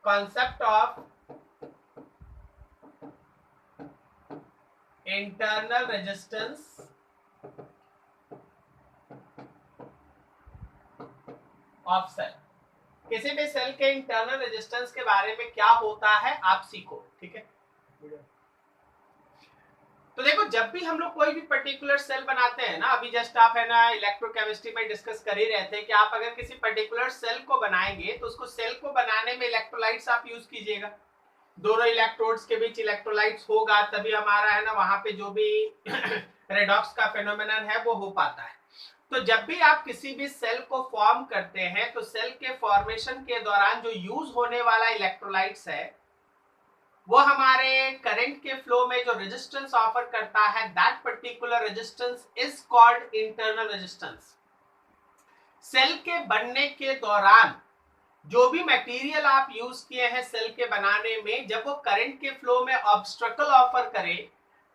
concept of internal resistance of cell। किसी भी cell के इंटरनल रेजिस्टेंस के बारे में क्या होता है आप सीखो, ठीक है। तो देखो, जब भी हम लोग कोई भी पर्टिकुलर सेल बनाते हैं ना, अभी जस्ट आप है ना इलेक्ट्रोकेमिस्ट्री में डिस्कस कर ही रहे थे कि आप अगर किसी पर्टिकुलर सेल को बनाएंगे तो उसको सेल को बनाने में इलेक्ट्रोलाइट्स आप यूज कीजिएगा। दोनों इलेक्ट्रोड्स के बीच इलेक्ट्रोलाइट्स होगा तभी हमारा है ना वहां पे जो भी रेडॉक्स का फेनोमेनन है वो हो पाता है। तो जब भी आप किसी भी सेल को फॉर्म करते हैं तो सेल के फॉर्मेशन के दौरान जो यूज होने वाला इलेक्ट्रोलाइट्स है वो हमारे करंट के फ्लो में जो रेजिस्टेंस ऑफर करता है, that particular resistance is called internal resistance. Cell के बनने के दौरान जो भी मटेरियल आप यूज किए हैं सेल के बनाने में, जब वो करंट के फ्लो में ऑब्स्ट्रकल ऑफर करे,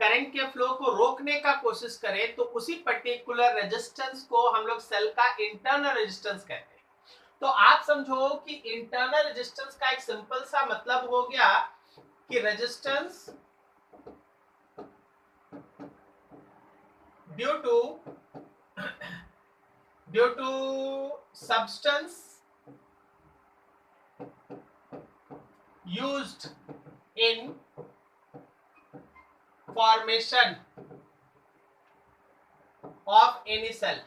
करंट के फ्लो को रोकने का कोशिश करे, तो उसी पर्टिकुलर रेजिस्टेंस को हम लोग सेल का इंटरनल रेजिस्टेंस कहते हैं। तो आप समझो कि इंटरनल रेजिस्टेंस का एक सिंपल सा मतलब हो गया कि resistance due to substance used in formation of any cell।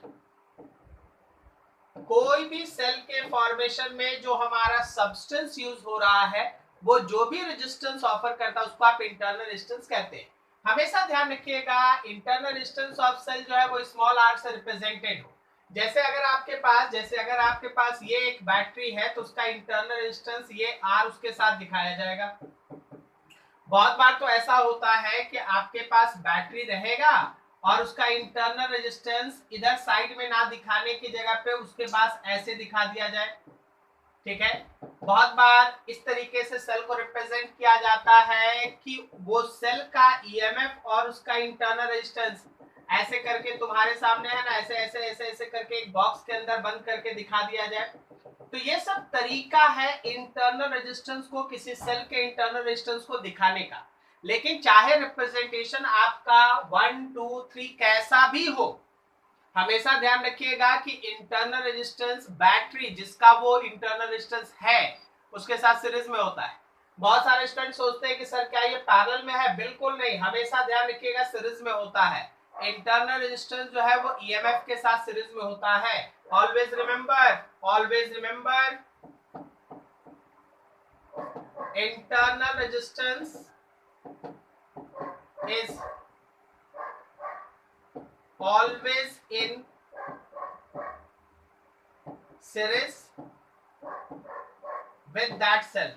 कोई भी सेल के फॉर्मेशन में जो हमारा सब्सटेंस यूज हो रहा है वो जो भी रेजिस्टेंस ऑफर करता है उसको आप इंटरनल रेजिस्टेंस कहते हैं। हमेशा ध्यान रखिएगा इंटरनल रेजिस्टेंस ऑफ सेल जो है वो स्मॉल आर से रिप्रेजेंटेड हो। जैसे अगर आपके पास ये एक बैटरी है तो उसका इंटरनल रेजिस्टेंस ये आर उसके साथ दिखाया जाएगा। बहुत बार तो ऐसा होता है कि आपके पास बैटरी रहेगा और उसका इंटरनल रेजिस्टेंस इधर साइड में ना दिखाने की जगह पे उसके पास ऐसे दिखा दिया जाए, ठीक है। बहुत बार इस तरीके से सेल को रिप्रेजेंट किया जाता है कि वो सेल का ईएमएफ और उसका इंटरनल रेजिस्टेंस ऐसे करके तुम्हारे सामने है ना, ऐसे ऐसे ऐसे ऐसे करके एक बॉक्स के अंदर बंद करके दिखा दिया जाए। तो ये सब तरीका है इंटरनल रेजिस्टेंस को, किसी सेल के इंटरनल रेजिस्टेंस को दिखाने का। लेकिन चाहे रिप्रेजेंटेशन आपका 1 2 3 कैसा भी हो, हमेशा ध्यान रखिएगा कि इंटरनल रेजिस्टेंस बैटरी जिसका वो इंटरनल रेजिस्टेंस है उसके साथ सीरीज में होता है। बहुत सारे स्टूडेंट सोचते हैं कि सर क्या ये पैरेलल में है, बिल्कुल नहीं, हमेशा ध्यान रखिएगा सीरीज में होता है। इंटरनल रेजिस्टेंस जो है वो ईएमएफ के साथ सीरीज में होता है। Always remember internal resistance is always in series with that cell।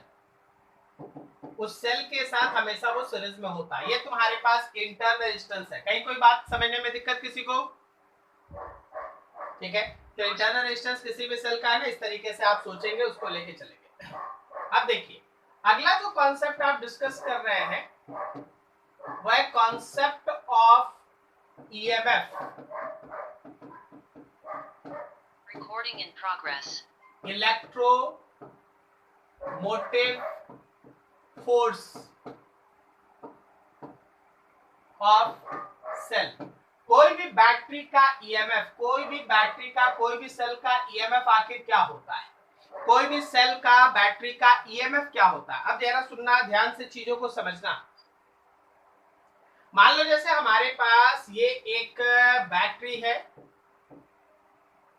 उस सेल के साथ हमेशा वो सीरीज में होता है। ये तुम्हारे पास इंटरनल रेजिस्टेंस है। कहीं कोई बात समझने में दिक्कत किसी को? ठीक है, तो इंटरनल रेजिस्टेंस किसी भी सेल का है ना, इस तरीके से आप सोचेंगे, उसको लेके चलेंगे। अब देखिए अगला जो कॉन्सेप्ट आप डिस्कस कर रहे हैं वह concept of EMF, Recording in progress. Electromotive force of cell. कोई भी बैटरी का EMF, कोई भी सेल का EMF आखिर क्या होता है? कोई भी सेल का बैटरी का EMF क्या होता है? अब जरा सुनना, ध्यान से चीजों को समझना। मान लो जैसे हमारे पास ये एक बैटरी है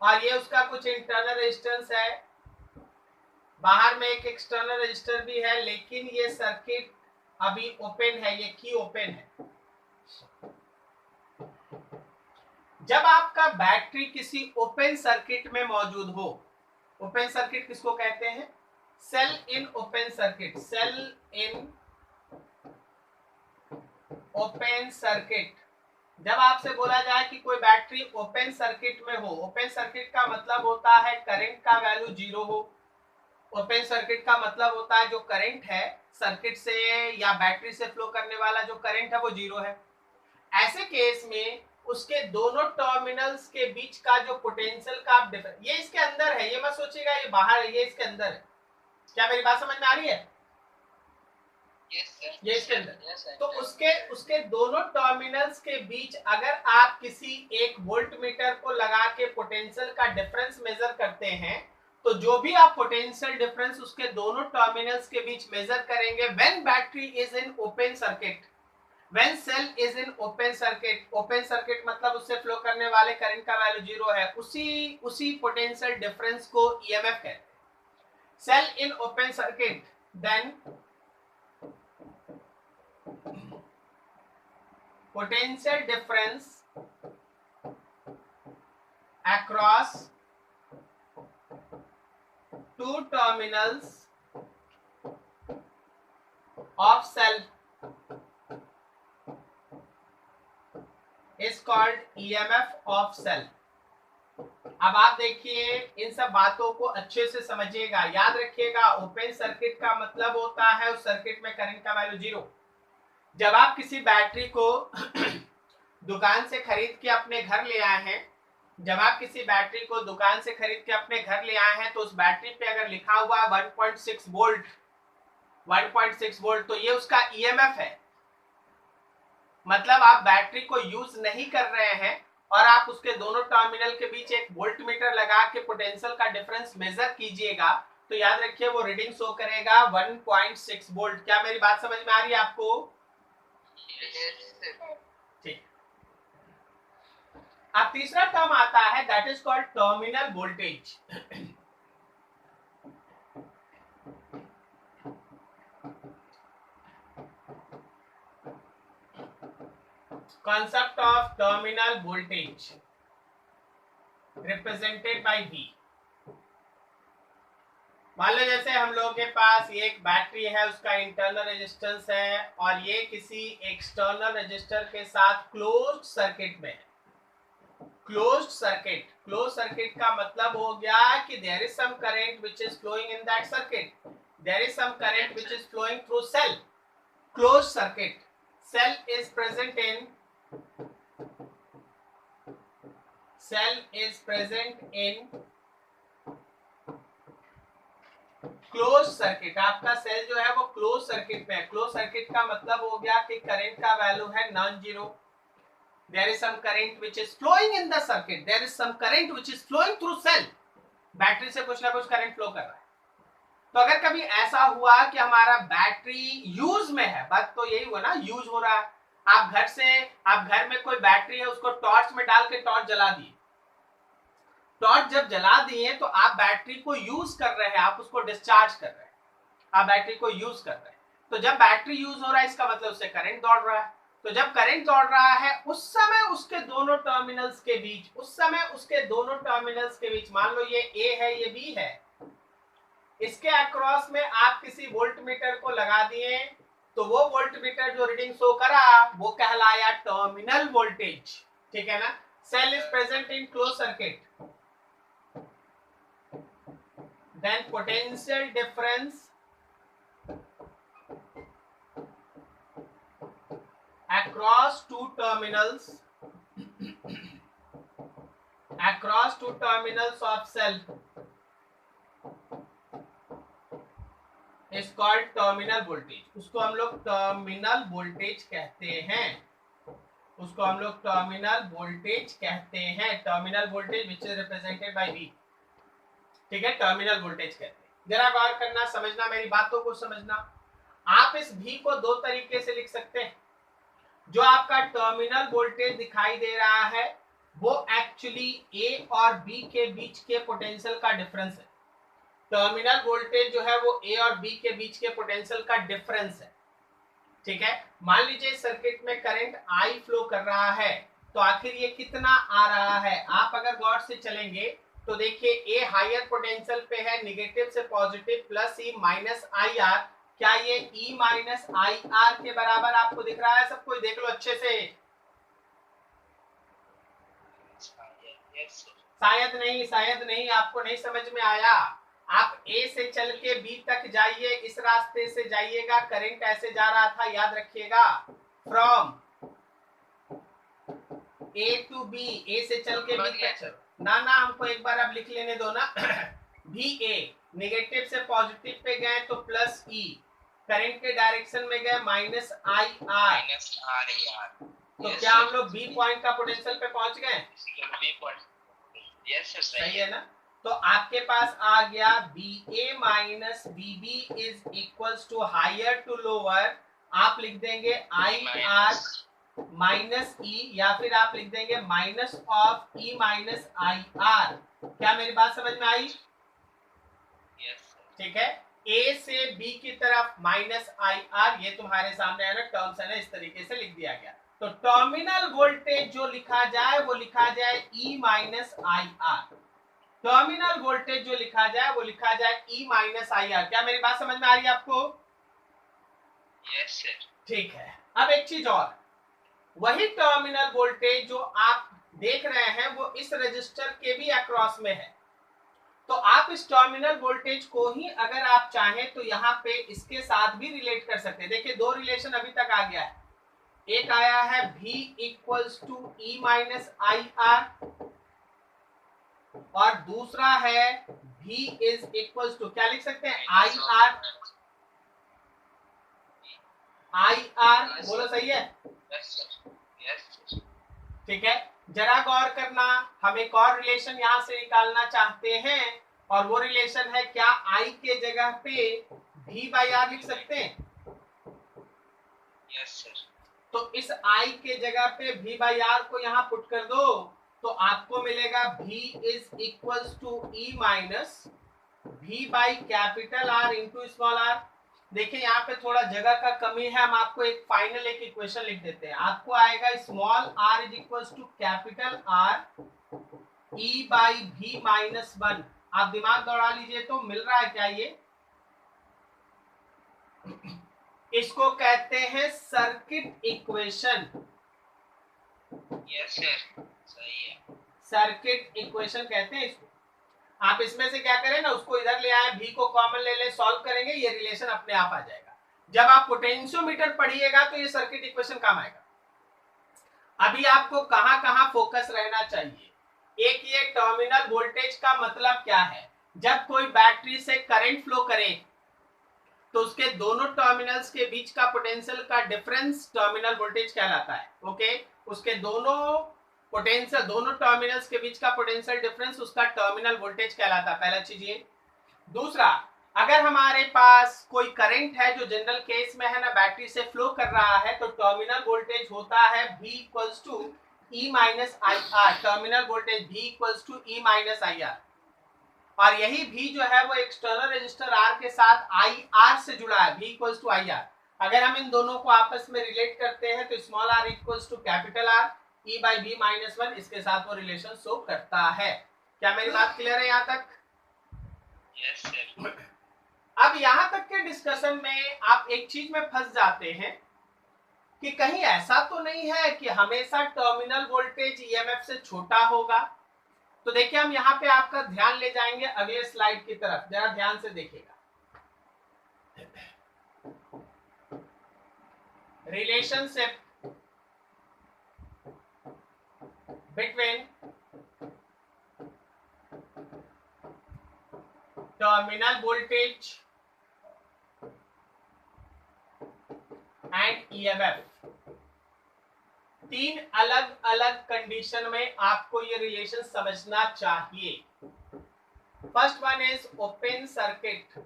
और ये उसका कुछ इंटरनल रेजिस्टेंस है, बाहर में एक एक्सटर्नल रेजिस्टर भी है, लेकिन ये सर्किट अभी ओपन है, ये की ओपन है। जब आपका बैटरी किसी ओपन सर्किट में मौजूद हो, ओपन सर्किट किसको कहते हैं? Cell in open circuit, cell in open circuit. जब आपसे बोला जाए कि कोई बैटरी ओपन सर्किट में हो, ओपन सर्किट का मतलब होता है करंट का वैल्यू 0 हो। ओपन सर्किट का मतलब होता है जो करंट है सर्किट से या बैटरी से फ्लो करने वाला जो करंट है वो 0 है। ऐसे केस में उसके दोनों टर्मिनल्स के बीच का जो पोटेंशियल का डिफरेंस, ये इसके अंदर है, ये मत सोचिएगा ये बाहर है, ये इसके अंदर है, क्या मेरी बात समझ में आ रही है? ये इसके अंदर तो उसके दोनों टर्मिनल्स के बीच अगर आप किसी एक वोल्टमीटर को लगा के पोटेंशियल का डिफरेंस मेजर करते हैं, तो जो भी आप पोटेंशियल डिफरेंस उसके दोनों टर्मिनल्स के बीच मेजर करेंगे when battery is in open circuit, when cell is in open circuit, open circuit मतलब उससे फ्लो करने वाले करंट का वैल्यू 0 है, उसी पोटेंशियल डिफरेंस को ईएमएफ कहते हैं. Cell in open circuit, then potential difference across two terminals of cell is called EMF of cell. अब आप देखिए इन सब बातों को अच्छे से समझिएगा, याद रखिएगा. ओपन सर्किट का मतलब होता है उस सर्किट में करंट का वैल्यू 0. जब आप किसी बैटरी को दुकान से खरीद के अपने घर ले आए हैं, जब आप किसी बैटरी को दुकान से खरीद के अपने घर ले आए हैं, तो उस बैटरी पे अगर लिखा हुआ 1.6 वोल्ट, 1.6 वोल्ट, तो ये उसका ईएमएफ है. मतलब आप बैटरी को यूज नहीं कर रहे हैं और आप उसके दोनों टर्मिनल के बीच एक वोल्टमीटर लगा के पोटेंशियल का डिफरेंस मेजर कीजिएगा, तो याद रखिए वो रीडिंग शो करेगा 1.6 वोल्ट. क्या मेरी बात समझ में आ रही है आपको? ठीक. अब तीसरा टर्म आता है that is called terminal voltage. concept of terminal voltage represented by V. मान लो जैसे हम लोगों के पास ये एक बैटरी है, उसका इंटरनल रेजिस्टेंस है और ये किसी एक्सटर्नल रेजिस्टर के साथ क्लोज्ड सर्किट में है. क्लोज्ड सर्किट का मतलब हो गया कि there is some current which is flowing in that circuit, there is some current which is flowing through cell. Closed circuit, cell is present in close circuit. आपका cell जो है वो क्लोज सर्किट में है. क्लोज सर्किट का मतलब हो गया कि करंट का वैल्यू है non zero. There is some current which is flowing in the circuit, there is some current which is flowing through cell. Battery से कुछ ना कुछ करंट फ्लो कर रहा है. तो अगर कभी ऐसा हुआ कि हमारा बैटरी यूज में है, बात तो यही हुआ ना, यूज हो रहा है. आप घर में कोई बैटरी है, उसको टॉर्च में डाल के टॉर्च जला दिए. टॉर्च जब जला दिए तो आप बैटरी को यूज कर रहे हैं, आप उसको डिस्चार्ज कर रहे हैं, आप बैटरी को यूज कर रहे हैं. तो जब बैटरी यूज हो रहा है इसका मतलब उससे करंट दौड़ रहा है. तो जब करंट दौड़ रहा है उस समय उसके दोनों टर्मिनल्स के बीच, मान लो ये ए है ये बी है, इसके अक्रॉस में आप किसी वोल्टमीटर को लगा दिए, तो वो वोल्टमीटर जो रीडिंग शो करा वो कहलाया टर्मिनल वोल्टेज. ठीक है ना. Cell is present in close circuit, then potential difference across two terminals of cell is called terminal voltage. उसको हम लोग टर्मिनल वोल्टेज कहते हैं. Terminal voltage which is represented by V. ठीक है, टर्मिनल वोल्टेज कहते हैं. जरा गौर करना, समझना, मेरी बातों को समझना. आप इस V को दो तरीके से लिख सकते हैं. जो आपका टर्मिनल वोल्टेज दिखाई दे रहा है वो एक्चुअली A और B के बीच के पोटेंशियल का डिफरेंस है. टर्मिनल वोल्टेज जो है वो A और B के बीच के पोटेंशियल का डिफरेंस है. ठीक है. मान लीजिए सर्किट में करंट I फ्लो कर रहा है, तो आखिर ये कितना आ रहा है. आप अगर गौर से चलेंगे तो देखिए ए हायर पोटेंशियल पे है, निगेटिव से positive, plus E minus I are. क्या ये ई माइनस आई आर के बराबर आपको दिख रहा है? सब कोई देख लो अच्छे से. शायद नहीं, आपको नहीं समझ में आया. आप ए से चल के बी तक जाइए, इस रास्ते से जाइएगा, करंट ऐसे जा रहा था, याद रखिएगा. फ्रॉम ए टू बी, ए से चल के बी तक चलो ना, हमको एक बार अब लिख लेने दो ना. VA, नेगेटिव से पॉजिटिव पे गए तो प्लस E, करंट के डायरेक्शन में गए माइनस IR। तो क्या हम लोग B पॉइंट का पोटेंशियल पे पहुंच गए? सही है ना? तो आपके पास आ गया BA minus BB is equals to higher to lower, आप लिख देंगे IR माइनस E, या फिर आप लिख देंगे minus of E minus IR। क्या मेरी बात समझ में आई? ठीक है, A से B की तरफ माइनस IR, ये तुम्हारे सामने है ना, टर्म्स है ना, इस तरीके से लिख दिया गया। तो टर्मिनल वोल्टेज जो लिखा जाए वो लिखा जाए E minus IR। Terminal voltage जो लिखा जाए वो लिखा जाए E माइनस IR। क्या मेरी बात समझ में आ रही है आपको? Yes sir. ठीक है, अब एक चीज और, वही टर्मिनल वोल्टेज जो आप देख रहे हैं वो इस रजिस्टर के भी अक्रॉस में है। तो आप इस टर्मिनल वोल्टेज को ही अगर आप चाहें तो यहाँ पे इसके साथ भी रिलेट कर सकते हैं। देखिए दो रिलेशन अभी तक आ गया है, एक आया है V equals to E minus IR और दूसरा है V इज इक्वल्स टू, क्या लिख सकते हैं, IR। बोलो सही है? ठीक है, जरा गौर करना, हम एक और रिलेशन यहां से निकालना चाहते हैं और वो रिलेशन है, क्या I के जगह पे V बाई R लिख सकते हैं? Yes sir. तो इस I के जगह पे V बाई R को यहां पुट कर दो तो आपको मिलेगा V is equals to E minus V by capital R into small r। देखिए यहाँ पे थोड़ा जगह का कमी है, हम आपको एक फाइनल एक इक्वेशन लिख देते हैं। आपको आएगा small r is equals to capital R E by V minus 1। आप दिमाग दौड़ा लीजिए तो मिल रहा है क्या? ये इसको कहते हैं सर्किट इक्वेशन। यस सर, सही है, सर्किट इक्वेशन कहते हैं इसको। आप इसमें से क्या करें ना, उसको इधर ले आए, V को कॉमन ले ले, सॉल्व करेंगे, ये रिलेशन अपने आप आ जाएगा। जब आप पोटेंशियोमीटर पढ़िएगा तो ये सर्किट इक्वेशन काम आएगा। अभी आपको कहां कहां फोकस रहना चाहिए? एक ये टर्मिनल वोल्टेज का मतलब क्या है, जब कोई बैटरी से करंट फ्लो करे तो उसके दोनों टर्मिनल्स के बीच का पोटेंशियल का डिफरेंस टर्मिनल वोल्टेज कहलाता है। ओके, उसके दोनों पोटेंशियल, दोनों टर्मिनल्स के बीच का पोटेंशियल डिफरेंस उसका टर्मिनल वोल्टेज कहलाता है, पहला चीज ये। दूसरा, अगर हमारे पास कोई करंट है जो जनरल केस में है ना, बैटरी से फ्लो कर रहा है, तो टर्मिनल वोल्टेज होता है V equals to E minus IR। Terminal voltage V equals to E minus IR, और यही V जो है वो एक्सटर्नल रेजिस्टर R के साथ IR से जुड़ा है, V इक्वल्स टू IR। अगर हम इन दोनों को आपस में रिलेट करते हैं तो small r equals to capital R E by V minus 1, इसके साथ वो रिलेशन शो करता है। क्या मेरी बात क्लियर है यहाँ तक? Yes sir. अब यहाँ तक के डिस्कशन में आप एक चीज में फंस जाते हैं कि कहीं ऐसा तो नहीं है कि हमेशा टर्मिनल वोल्टेज EMF से छोटा होगा। तो देखिए हम यहाँ पे आपका ध्यान ले जाएंगे अगले स्लाइड की तरफ, जरा ध्यान से देखिएगा। Relationship between terminal voltage and EMF। तीन अलग अलग कंडीशन में आपको ये रिलेशन समझना चाहिए। First one is open circuit.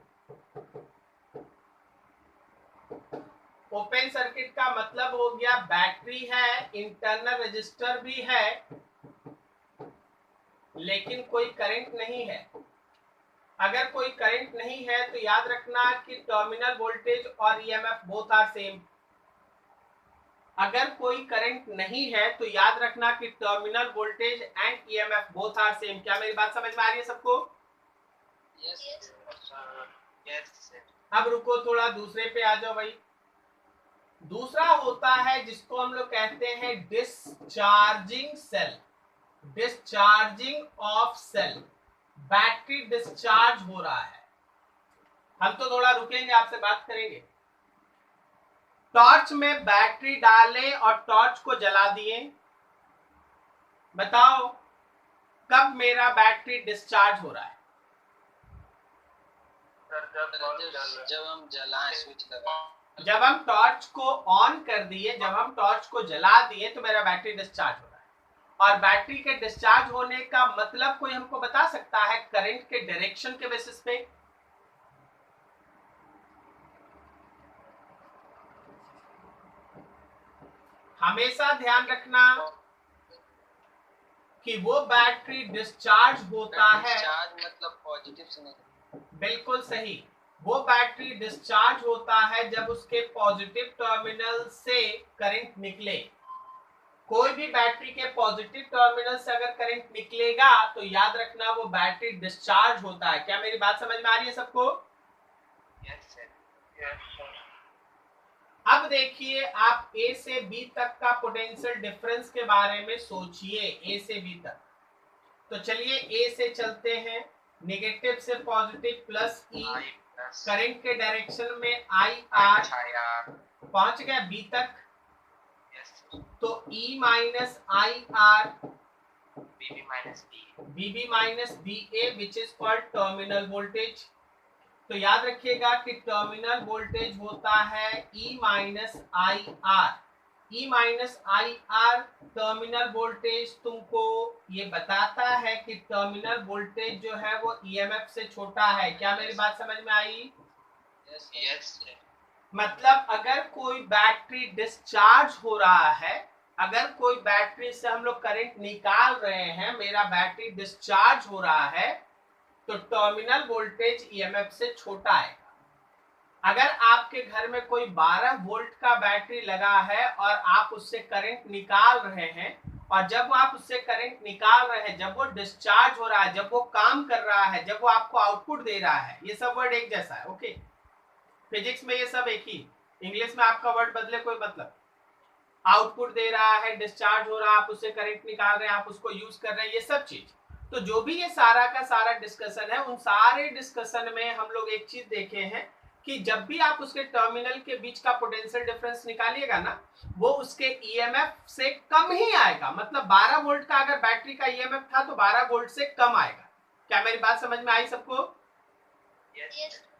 Open circuit का मतलब हो गया बैटरी है, इंटरनल रजिस्टर भी है, लेकिन कोई करंट नहीं है। अगर कोई करंट नहीं है तो याद रखना कि टर्मिनल वोल्टेज और EMF बोथ आर सेम। अगर कोई करंट नहीं है तो याद रखना कि terminal voltage and EMF both are same. क्या मेरी बात समझ में आ रही है सबको? Yes sir. अब रुको, थोड़ा दूसरे पे आ जाओ भाई। दूसरा होता है जिसको हम लोग कहते हैं discharging cell. Discharging of cell, battery discharge हो रहा है। हम तो थोड़ा रुकेंगे, आपसे बात करेंगे। टॉर्च में बैटरी डालें और टॉर्च को जला दिए, बताओ कब मेरा बैटरी डिस्चार्ज हो रहा है? जब हम जलाएं स्विच लगाएं, जब हम टॉर्च को ऑन कर दिए, जब हम टॉर्च को जला दिए तो मेरा बैटरी डिस्चार्ज हो रहा है। और बैटरी के डिस्चार्ज होने का मतलब कोई हमको बता सकता है करंट के डायरेक्शन के बेसिस पे? हमेशा ध्यान रखना कि वो बैटरी डिस्चार्ज होता है, डिस्चार्ज मतलब पॉजिटिव से नेगेटिव। बिल्कुल सही। वो बैटरी डिस्चार्ज होता है जब उसके पॉजिटिव टर्मिनल से करंट निकले। कोई भी बैटरी के पॉजिटिव टर्मिनल से अगर करंट निकलेगा तो याद रखना वो बैटरी डिस्चार्ज होता है। क्या मेरी बात समझ में आ रही है सबको? Yes sir. अब देखिए, आप ए से बी तक का पोटेंशियल डिफरेंस के बारे में सोचिए, ए से बी तक। तो चलिए ए से चलते हैं, नेगेटिव से पॉजिटिव प्लस ई, करंट के डायरेक्शन में आई आर, पहुंच गया बी तक। तो E minus I R BB minus B A which is called terminal voltage. तो याद रखिएगा कि टर्मिनल वोल्टेज होता है E minus I R. E minus I R terminal voltage तुमको ये बताता है कि टर्मिनल वोल्टेज जो है वो EMF से छोटा है। क्या मेरी बात समझ में आई? Yes sir. मतलब अगर कोई बैटरी डिस्चार्ज हो रहा है, अगर कोई बैटरी से हम लोग करंट निकाल रहे हैं, मेरा बैटरी डिस्चार्ज हो रहा है, तो टर्मिनल वोल्टेज EMF से छोटा है। अगर आपके घर में कोई 12 वोल्ट का बैटरी लगा है और आप उससे करंट निकाल रहे हैं, और जब आप उससे करंट निकाल रहे हैं, जब वो डिस्चार्ज हो रहा है, जब वो काम कर रहा है, जब वो आपको आउटपुट दे रहा है, ये सब वर्ड एक जैसा है। ओके, फिजिक्स में ये सब एक ही, इंग्लिश में आपका वर्ड बदले कोई मतलब। आउटपुट दे रहा है, डिस्चार्ज हो रहा है, आप उससे करंट निकाल रहे हैं, आप उसको यूज कर रहे हैं, ये सब चीज। तो जो भी ये सारा का सारा डिस्कशन है, उन सारे डिस्कशन में हम लोग एक चीज देखे हैं कि जब भी आप उसके टर्मिनल के बीच का पोटेंशियल डिफरेंस निकालिएगा ना, वो उसके EMF से कम ही आएगा। मतलब 12 वोल्ट का अगर बैटरी का EMF था तो 12 वोल्ट से कम आएगा। क्या मेरी बात समझ में आई सबको?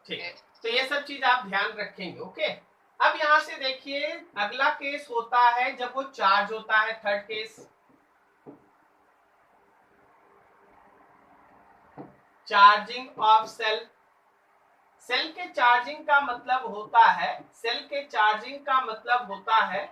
ठीक, तो ये सब चीज आप ध्यान रखेंगे। ओके, अब यहां से देखिए, अगला केस होता है जब वो चार्ज होता है, third case, charging of cell. Cell के चार्जिंग का मतलब होता है, सेल के चार्जिंग का मतलब होता है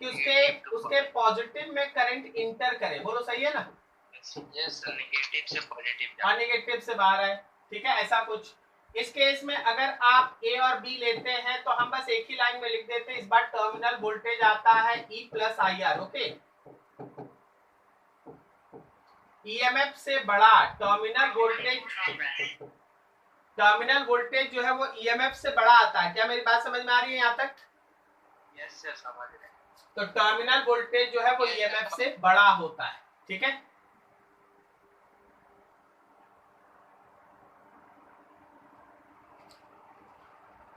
कि उसके पॉजिटिव में करंट इंटर करे। बोलो सही है ना? Yes sir. नेगेटिव से पॉजिटिव और नेगेटिव से बाहर आए, ठीक है, ऐसा कुछ। इस केस में अगर आप ए और बी लेते हैं तो हम बस एक ही लाइन में लिख देते हैं, इस बार टर्मिनल वोल्टेज आता है E plus I R. Okay, EMF से बड़ा टर्मिनल वोल्टेज जो है वो EMF से बड़ा आता है। क्या मेरी बात समझ में आ रही है यहाँ तक? यस सर, समझ रहे हैं। तो टर्मिनल वोल्टेज जो है वो EMF से बड़ा होता है, ठीक है।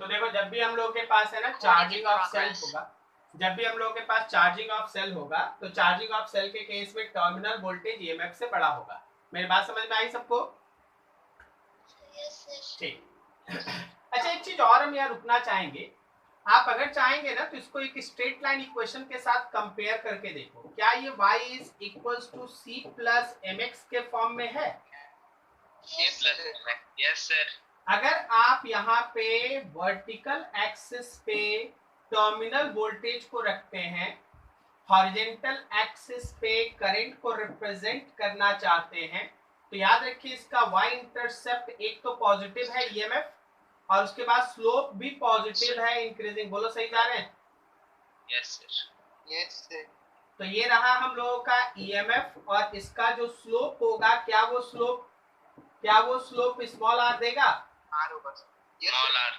तो देखो, जब भी हम लोग के पास है ना चार्जिंग ऑफ सेल होगा, जब भी हम लोग के पास चार्जिंग ऑफ सेल होगा, तो चार्जिंग ऑफ सेल के केस में टर्मिनल वोल्टेज EMF से बड़ा होगा। मेरी बात समझ में आई सबको? ठीक। अच्छा, एक चीज और हम यहाँ रुकना चाहेंगे। आप अगर चाहेंगे ना तो इसको एक स्ट्रेट लाइन इक्वेशन के साथ कंपेयर करके देखो। क्या ये y is equals to c plus mx के फॉर्म में है? Yes sir. अगर आप यहाँ पे वर्टिकल एक्सिस पे टर्मिनल वोल्टेज को रखते हैं, हॉरिजॉन्टल एक्सिस पे करंट को रिप्रेजेंट करना चाहते हैं, तो याद रखिए इसका y इंटरसेप्ट एक तो पॉजिटिव है EMF, और उसके बाद स्लोप भी पॉजिटिव है, इंक्रीजिंग। बोलो सही जा रहे हैं? Yes sir. Yes sir. तो ये रहा हम लोगों का EMF, और इसका जो स्लोप होगा, क्या वो स्लोप स्मॉल आर देगा? आर होगा सर। Small R.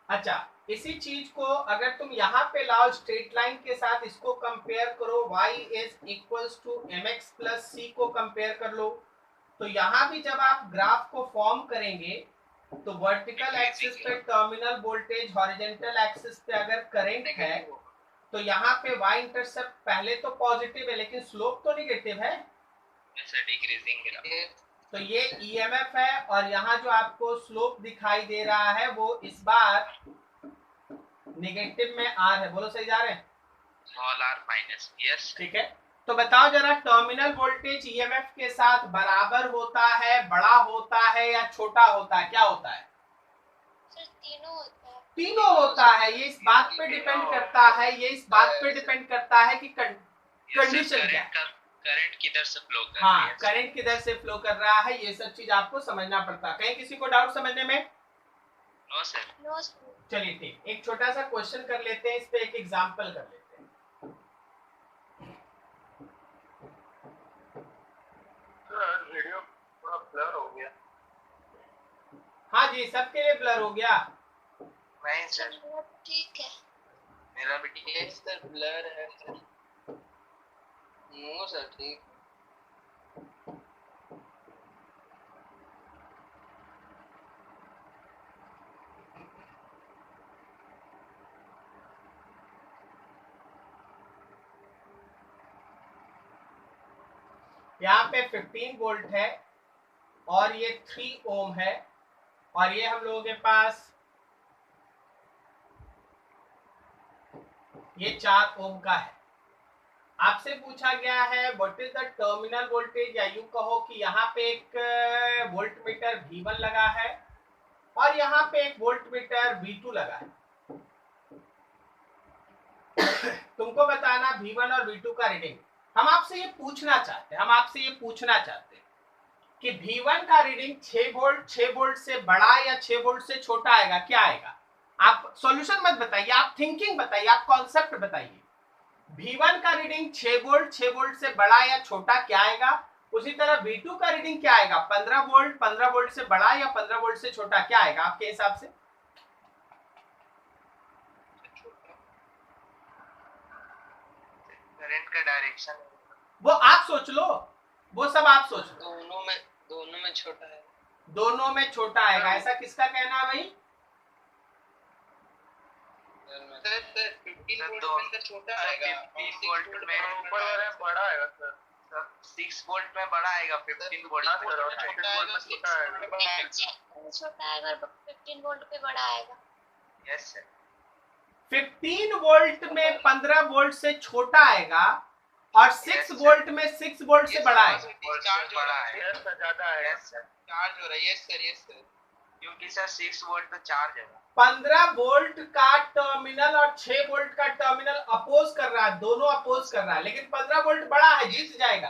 अच्छा, इसी चीज को अगर तुम यहाँ पे लाओ स्ट्रेट लाइन के साथ, इसको कंपेयर करो, y is equals to mx plus c को कंपेयर कर लो। तो यहाँ भी जब आप ग्राफ को फॉर्म करेंगे तो वर्टिकल एक्सिस पे टर्मिनल वोल्टेज, हॉरिजॉन्टल एक्सिस पे अगर करंट है, तो यहाँ पे y इंटरसेप्ट पहले तो पॉजिटिव है लेकिन स्लोप तो नेगेटिव है। Sir decreasing graph. तो ये ईएमएफ है और यहाँ जो आपको स्लोप दिखाई दे रहा है वो इस बार नेगेटिव में आर है। बोलो सही जा रहे हैं? Small R minus, yes. ठीक है, तो बताओ जरा टर्मिनल वोल्टेज ईएमएफ के साथ बराबर होता है, बड़ा होता है या छोटा होता है? क्या होता है? सर तीनों होता है। तीनों होता है। ये इस बात पे डिपेंड करता है, ये इस बात पे डिपेंड करता है कि कंडीशन क्या है। करंट किधर से फ्लो कर रहा है? हाँ, करंट किधर से फ्लो कर रहा है, ये सब चीज आपको समझना पड़ता है। कहीं किसी को डाउट समझने में? No sir. No sir. चलिए ठीक, एक छोटा सा क्वेश्चन कर लेते हैं, इस पे एक एग्जांपल कर लेते हैं। सर वीडियो थोड़ा ब्लर हो गया। हाँ जी, सबके लिए ब्लर हो गया? नहीं सर, ठीक है। मेरा भी ठीक है सर, ब्लर है सर। नो सर, ठीक। यहाँ पे 15 वोल्ट है और ये 3 ओम है और ये हम लोगों के पास ये 4 ओम का है। आपसे पूछा गया है what is the terminal voltage, या यूं कहो कि यहाँ पे एक वोल्ट मीटर V1 लगा है और यहाँ पे एक वोल्ट मीटर V2 लगा है। तुमको बताना V1 और V2 का रीडिंग। हम आपसे ये पूछना चाहते हैं कि V1 का रीडिंग 6 वोल्ट से बड़ा या 6 वोल्ट से छोटा आएगा, क्या आएगा? आप सॉल्यूशन मत बताइए, आप थिंकिंग बताइए, आप कॉन्सेप्ट बताइए। V1 का रीडिंग 6 वोल्ट से बड़ा या छोटा क्या आएगा? उसी तरह V2 का रीडिंग क्या आएगा? 15 वोल्ट से बड़ा या 15 वोल्ट से छोटा क्या आएगा आपके हिसाब से? करंट का डायरेक्शन वो आप सोच लो, वो सब आप सोच लो। दोनों में छोटा है। दोनों में छोटा आएगा, ऐसा किसका कहना है भाई? सर 15 वोल्ट में छोटा आएगा, 15 वोल्ट में ऊपर वाला बड़ा आएगा सर। 6 वोल्ट में बड़ा आएगा, 15 वोल्ट में छोटा आएगा। छोटा आएगा और 15 वोल्ट पे बड़ा आएगा। Yes sir. 15 वोल्ट में 15 वोल्ट से छोटा आएगा और 6 वोल्ट में 6 वोल्ट से बड़ा आएगा। चार्ज बड़ा है सर, ज्यादा है। यस सर, चार्ज हो रहा है। यस सर, क्योंकि सर 6 वोल्ट पे चार्ज है। 15 वोल्ट का टर्मिनल और 6 वोल्ट का टर्मिनल अपोज कर रहा है, दोनों अपोज कर रहा है, लेकिन 15 वोल्ट बड़ा है, जीत जाएगा।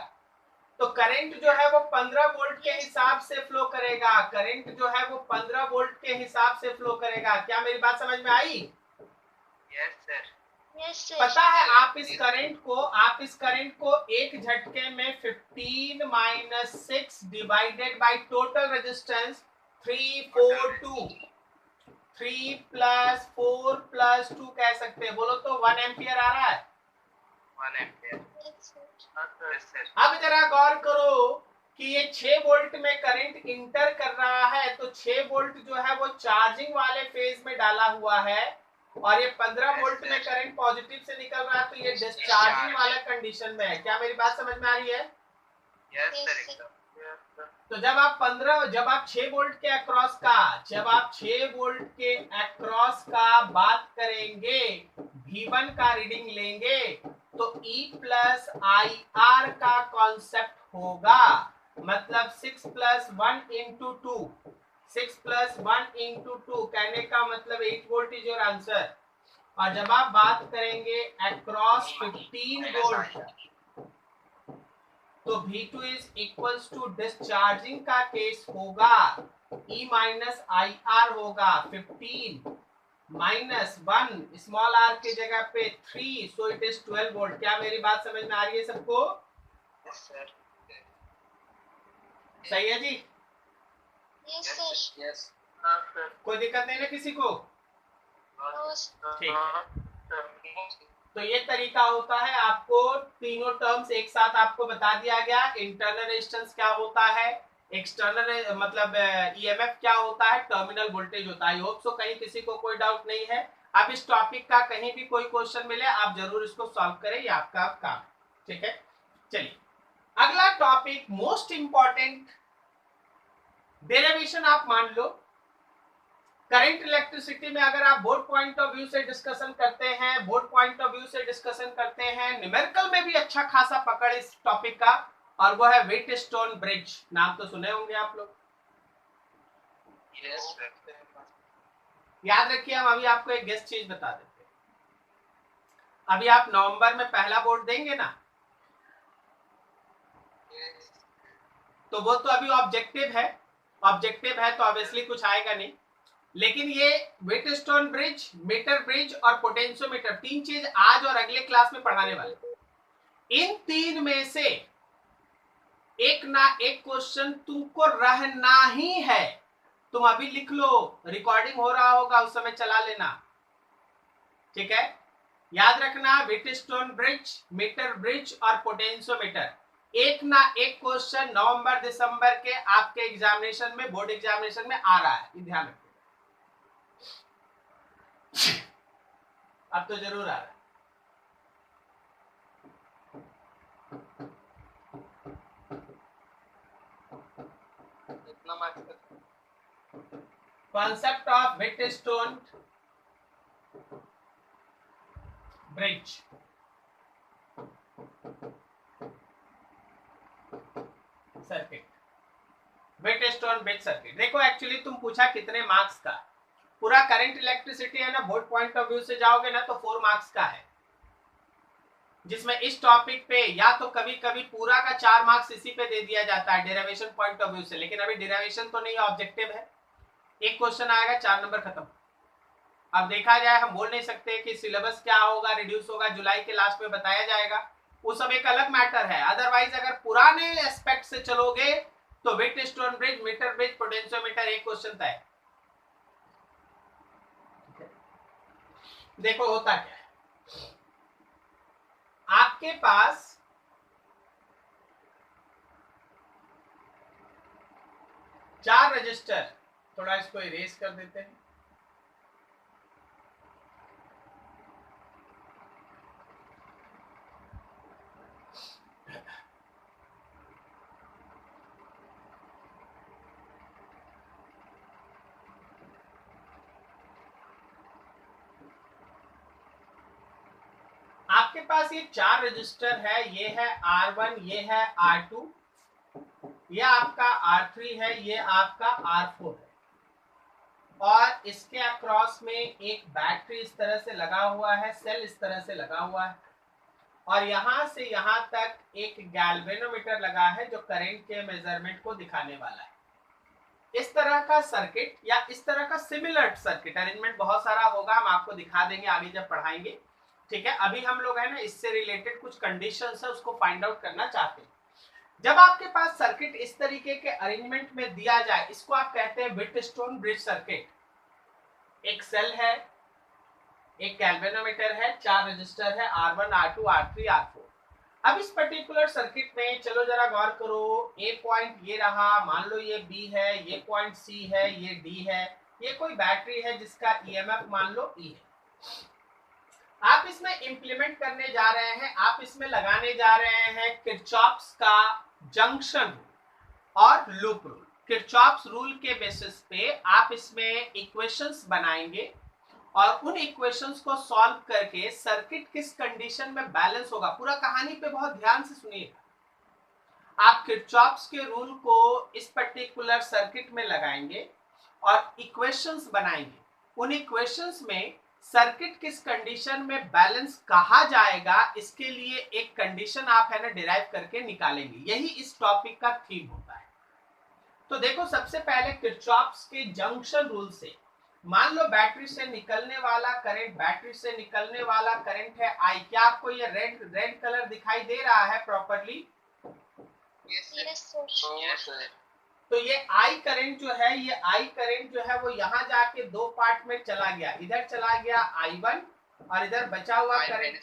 तो करंट जो है वो 15 वोल्ट के हिसाब से फ्लो करेगा। करंट जो है वो 15 वोल्ट के हिसाब से फ्लो करेगा। क्या मेरी बात समझ में आई? Yes sir. पता है आप इस करंट को एक झटके में 15 minus 6 divided by total resistance 342 3 plus 4 plus 2 कह सकते हैं। बोलो तो 1 एम्पियर आ रहा है। 1 एम्पियर। अब जरा गौर करो कि ये 6 वोल्ट में करंट इंटर कर रहा है, तो 6 वोल्ट जो है वो चार्जिंग वाले फेज में डाला हुआ है और ये 15 वोल्ट में करंट पॉजिटिव से निकल रहा है, तो ये डिस्चार्जिंग वाला कंडीशन में है। क्या मेरी बात समझ में आ रही है? यस सर, एकदम। तो जब आप 6 वोल्ट के अक्रॉस का बात करेंगे, V1 का रीडिंग लेंगे, तो E प्लस IR का कॉन्सेप्ट होगा। मतलब 6 प्लस 1 इंटू 2, 6 प्लस 1 इंटू 2 कहने का मतलब 8 वोल्ट इज योर आंसर। और जब आप बात करेंगे अक्रॉस 15 वोल्ट, तो V2 is equals to discharging का केस होगा, E माइनस IR होगा। 15 माइनस 1 स्मॉल r के जगह पे 3, सो इट इज 12 वोल्ट। क्या मेरी बात समझ में आ रही है सबको? Yes sir. सही है जी? Yes sir. यस। कोई दिक्कत नहीं ना किसी को? ठीक है, तो ये तरीका होता है। आपको तीनों टर्म्स एक साथ आपको बता दिया गया। इंटरनल रेजिस्टेंस क्या होता है, एक्सटर्नल मतलब ईएमएफ क्या होता है, टर्मिनल वोल्टेज होता है। आई होप सो कहीं किसी को कोई डाउट नहीं है। अब इस टॉपिक का कहीं भी कोई क्वेश्चन मिले आप जरूर इसको सॉल्व करें, ये आपका काम। ठीक है, चलिए अगला टॉपिक मोस्ट इंपॉर्टेंट डेरिवेशन आप मान लो, करंट इलेक्ट्रिसिटी में अगर आप बोर्ड पॉइंट ऑफ व्यू से डिस्कशन करते हैं, बोर्ड पॉइंट ऑफ व्यू से डिस्कशन करते हैं, न्यूमेरिकल में भी अच्छा खासा पकड़ इस टॉपिक का, और वो है व्हीटस्टोन ब्रिज। नाम तो सुने होंगे आप लोग। Yes sir. याद रखिए, हम अभी आपको एक गेस्ट चीज बता देते हैं। अभी आप नवंबर में पहला बोर्ड देंगे ना, तो वो तो अभी ऑब्जेक्टिव है, ऑब्जेक्टिव है तो ऑब्वियसली कुछ आएगा नहीं, लेकिन ये व्हीटस्टोन ब्रिज, मीटर ब्रिज और पोटेंशियोमीटर, तीन चीज आज और अगले क्लास में पढ़ाने वाले। इन तीन में से एक ना एक क्वेश्चन तुमको रहना ही है। तुम अभी लिख लो, रिकॉर्डिंग हो रहा होगा उस समय चला लेना, ठीक है। याद रखना, व्हीटस्टोन ब्रिज, मीटर ब्रिज और पोटेंशियोमीटर, एक ना एक क्वेश्चन नवंबर दिसंबर के आपके एग्जामिनेशन में, बोर्ड एग्जामिनेशन में आ रहा है, ध्यान रखो। अब तो जरूर आ रहा है। इतना मार्क्स का concept of Wheatstone bridge, circuit, Wheatstone bridge circuit. देखो एक्चुअली तुम पूछा कितने मार्क्स का, पूरा करंट इलेक्ट्रिसिटी है ना, बोर्ड पॉइंट ऑफ व्यू से जाओगे ना तो 4 मार्क्स का है, जिसमें इस टॉपिक पे या तो कभी कभी पूरा का 4 मार्क्स इसी पे दे दिया जाता है डेरिवेशन पॉइंट ऑफ व्यू से, लेकिन अभी डेरिवेशन तो नहीं, ऑब्जेक्टिव है। एक क्वेश्चन आएगा, 4 नंबर खत्म। अब देखा जाए, हम बोल नहीं सकते कि सिलेबस क्या होगा, रिड्यूस होगा, जुलाई के लास्ट में बताया जाएगा, वो सब एक अलग मैटर है। अदरवाइज अगर पुराने एस्पेक्ट से चलोगे तो Wheatstone bridge, metre bridge, potentiometer, एक क्वेश्चन तय। देखो होता क्या है, आपके पास चार रजिस्टर, थोड़ा इसको इरेज कर देते हैं। आपके पास ये चार रजिस्टर है, ये है R1, ये है R2, ये आपका R3 है, ये आपका R4 है, और इसके अक्रॉस में एक बैटरी इस तरह से लगा हुआ है, सेल इस तरह से लगा हुआ है, और यहां से यहां तक एक गैल्वेनोमीटर लगा है जो करंट के मेजरमेंट को दिखाने वाला है। इस तरह का सर्किट या इस तरह का सिमिलर सर्किट अरेंजमेंट बहुत सारा होगा, हम आपको दिखा देंगे आगे जब पढ़ाएंगे, ठीक है। अभी हम लोग है ना इससे रिलेटेड कुछ कंडीशंस है उसको फाइंड आउट करना चाहते हैं। जब आपके पास सर्किट इस तरीके के अरेंजमेंट में दिया जाए, इसको आप कहते हैं व्हीटस्टोन ब्रिज सर्किट। एक सेल है, एक गैल्वेनोमीटर है, चार रजिस्टर है R1, R2, R3, R4। अब इस पर्टिकुलर सर्किट में चलो जरा गौर करो, ए पॉइंट ये रहा, मान लो ये बी है, ये पॉइंट सी है, ये डी है, ये कोई बैटरी है जिसका ईएमएफ मान लो ई है। आप इसमें इंप्लीमेंट करने जा रहे हैं, आप इसमें लगाने जा रहे हैं किरचॉफ्स का जंक्शन और लूप रूल। किरचॉफ्स रूल के बेसिस पे आप इसमें इक्वेशंस बनाएंगे और उन इक्वेशंस को सॉल्व करके सर्किट किस कंडीशन में बैलेंस होगा, पूरा कहानी पे बहुत ध्यान से सुनिएगा। आप किरचॉफ्स के रूल को इस पर्टिकुलर सर्किट में लगाएंगे और इक्वेशंस बनाएंगे। उन इक्वेशंस में सर्किट किस कंडीशन में बैलेंस कहा जाएगा, इसके लिए एक कंडीशन आप है ना डिराइव करके निकालेंगे। यही इस टॉपिक का थीम होता है। तो देखो, सबसे पहले किरचॉफ्स के जंक्शन रूल से, मान लो बैटरी से निकलने वाला करंट, बैटरी से निकलने वाला करंट है आई। क्या आपको ये रेड कलर दिखाई दे रहा है प्रॉपरली? तो ये आई करंट जो है, ये आई करंट जो है वो यहाँ जाके दो पार्ट में चला गया, इधर चला गया I1 और इधर बचा हुआ करंट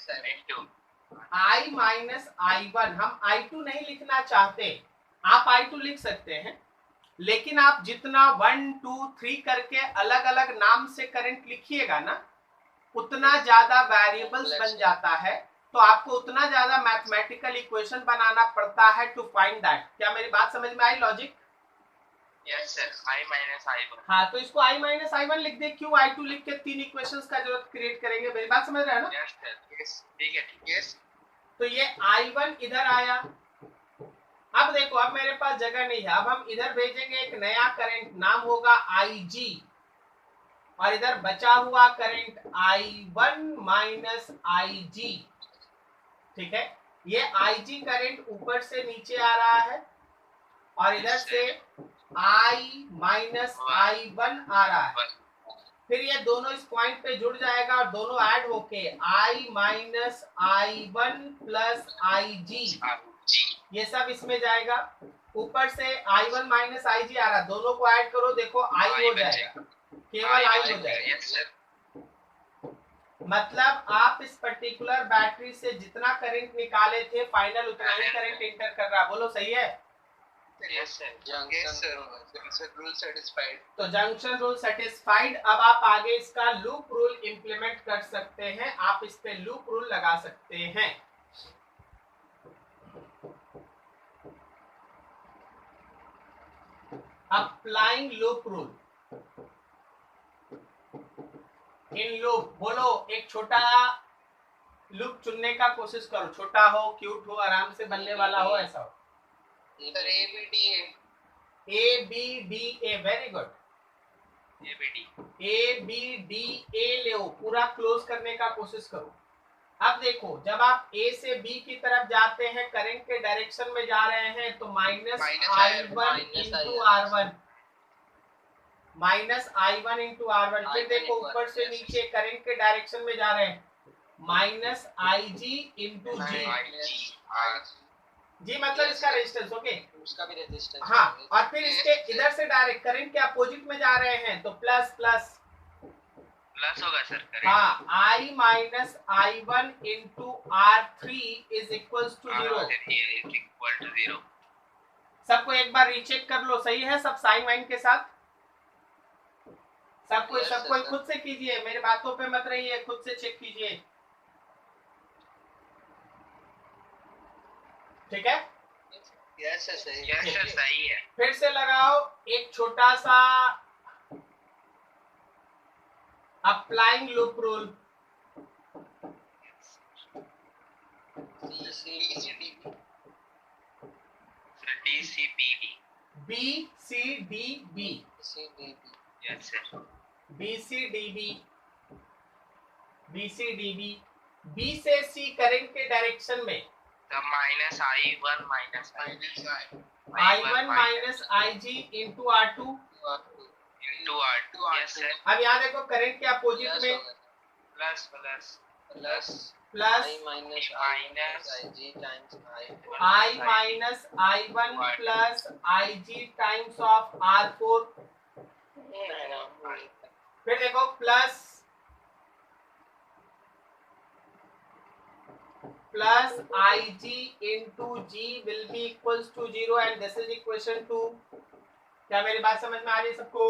I माइनस I1। हम I2 नहीं लिखना चाहते, आप I2 लिख सकते हैं, लेकिन आप जितना 1, 2, 3 करके अलग अलग नाम से करंट लिखिएगा ना, उतना ज्यादा वेरिएबल्स बन जाता है, तो आपको उतना ज्यादा मैथमेटिकल इक्वेशन बनाना पड़ता है टू फाइंड दैट। क्या मेरी बात समझ में आई? Logic yes sir, I minus I1। हाँ, तो इसको I माइनस I1 लिख दे, क्यों I2 लिख के 3 इक्वेशंस का जरूरत क्रिएट करेंगे? मेरी बात समझ रहे हैं ना? यस सर, ठीक है ठीक है। तो ये I1 इधर आया। अब देखो, अब मेरे पास जगह नहीं है, अब हम इधर भेजेंगे एक नया करंट, नाम होगा IG, और इधर बचा हुआ करंट I1 माइनस IG। ठीक है, ये IG करंट ऊपर से नीचे आ रहा है और इधर से I माइनस I1 आ रहा है। फिर ये दोनों इस पॉइंट पे जुड़ जाएगा और दोनों ऐड होके I minus I1 plus IG, ये सब इसमें जाएगा। ऊपर से I1 माइनस IG आ रहा, दोनों को ऐड करो, देखो I हो जाएगा, केवल I हो जाएगा। मतलब आप इस पर्टिकुलर बैटरी से जितना करंट निकाले थे, फाइनल उतना ही करंट एंटर कर रहा। बोलो सही है? Yes sir, junction rule satisfied. तो जंक्शन रूल सेटिस्फाइड। अब आप आगे इसका लूप रूल इंप्लीमेंट कर सकते हैं, आप इस पे लूप रूल लगा सकते हैं। Applying loop rule in loop. बोलो, एक छोटा लूप चुनने का कोशिश करो, छोटा हो, क्यूट हो, आराम से बनने वाला हो, ऐसा हो। Sir ABDA, ABDA, very good. ABDA ले, पूरा क्लोज करने का कोशिश करो। अब देखो, जब आप A से B की तरफ जाते हैं, करंट के डायरेक्शन में जा रहे हैं, तो minus I1 into R1, minus I1 into R1। फिर देखो ऊपर से नीचे करंट के डायरेक्शन में जा रहे हैं, माइनस IG इंटू G। जी मतलब इसका रेजिस्टेंस, ओके, उसका भी रेजिस्टेंस। हाँ, और फिर इसके इधर से डायरेक्ट करंट के अपोजिट में जा रहे हैं, तो प्लस प्लस होगा सर। हाँ, I minus I1 into R3 is equals to 0। सबको एक बार रीचेक कर लो, सही है सब साइन वाइन के साथ? सबको खुद से कीजिए, मेरे बातों पे मत रहिए, खुद से चेक कीजिए, ठीक है? यस सर, सही है। फिर से लगाओ एक छोटा सा applying loop rule. BCDB, yes sir. BCDB, B से C करंट के डायरेक्शन में, minus I1 minus I1 minus IG into R2। Yes sir. अब यहाँ देखो करंट के अपोजिट में plus plus I minus IG times I minus I1 plus IG times of R4। फिर देखो plus IG into G will be equals to 0 and this is equation 2। क्या मेरी बात समझ में आ रही है सबको?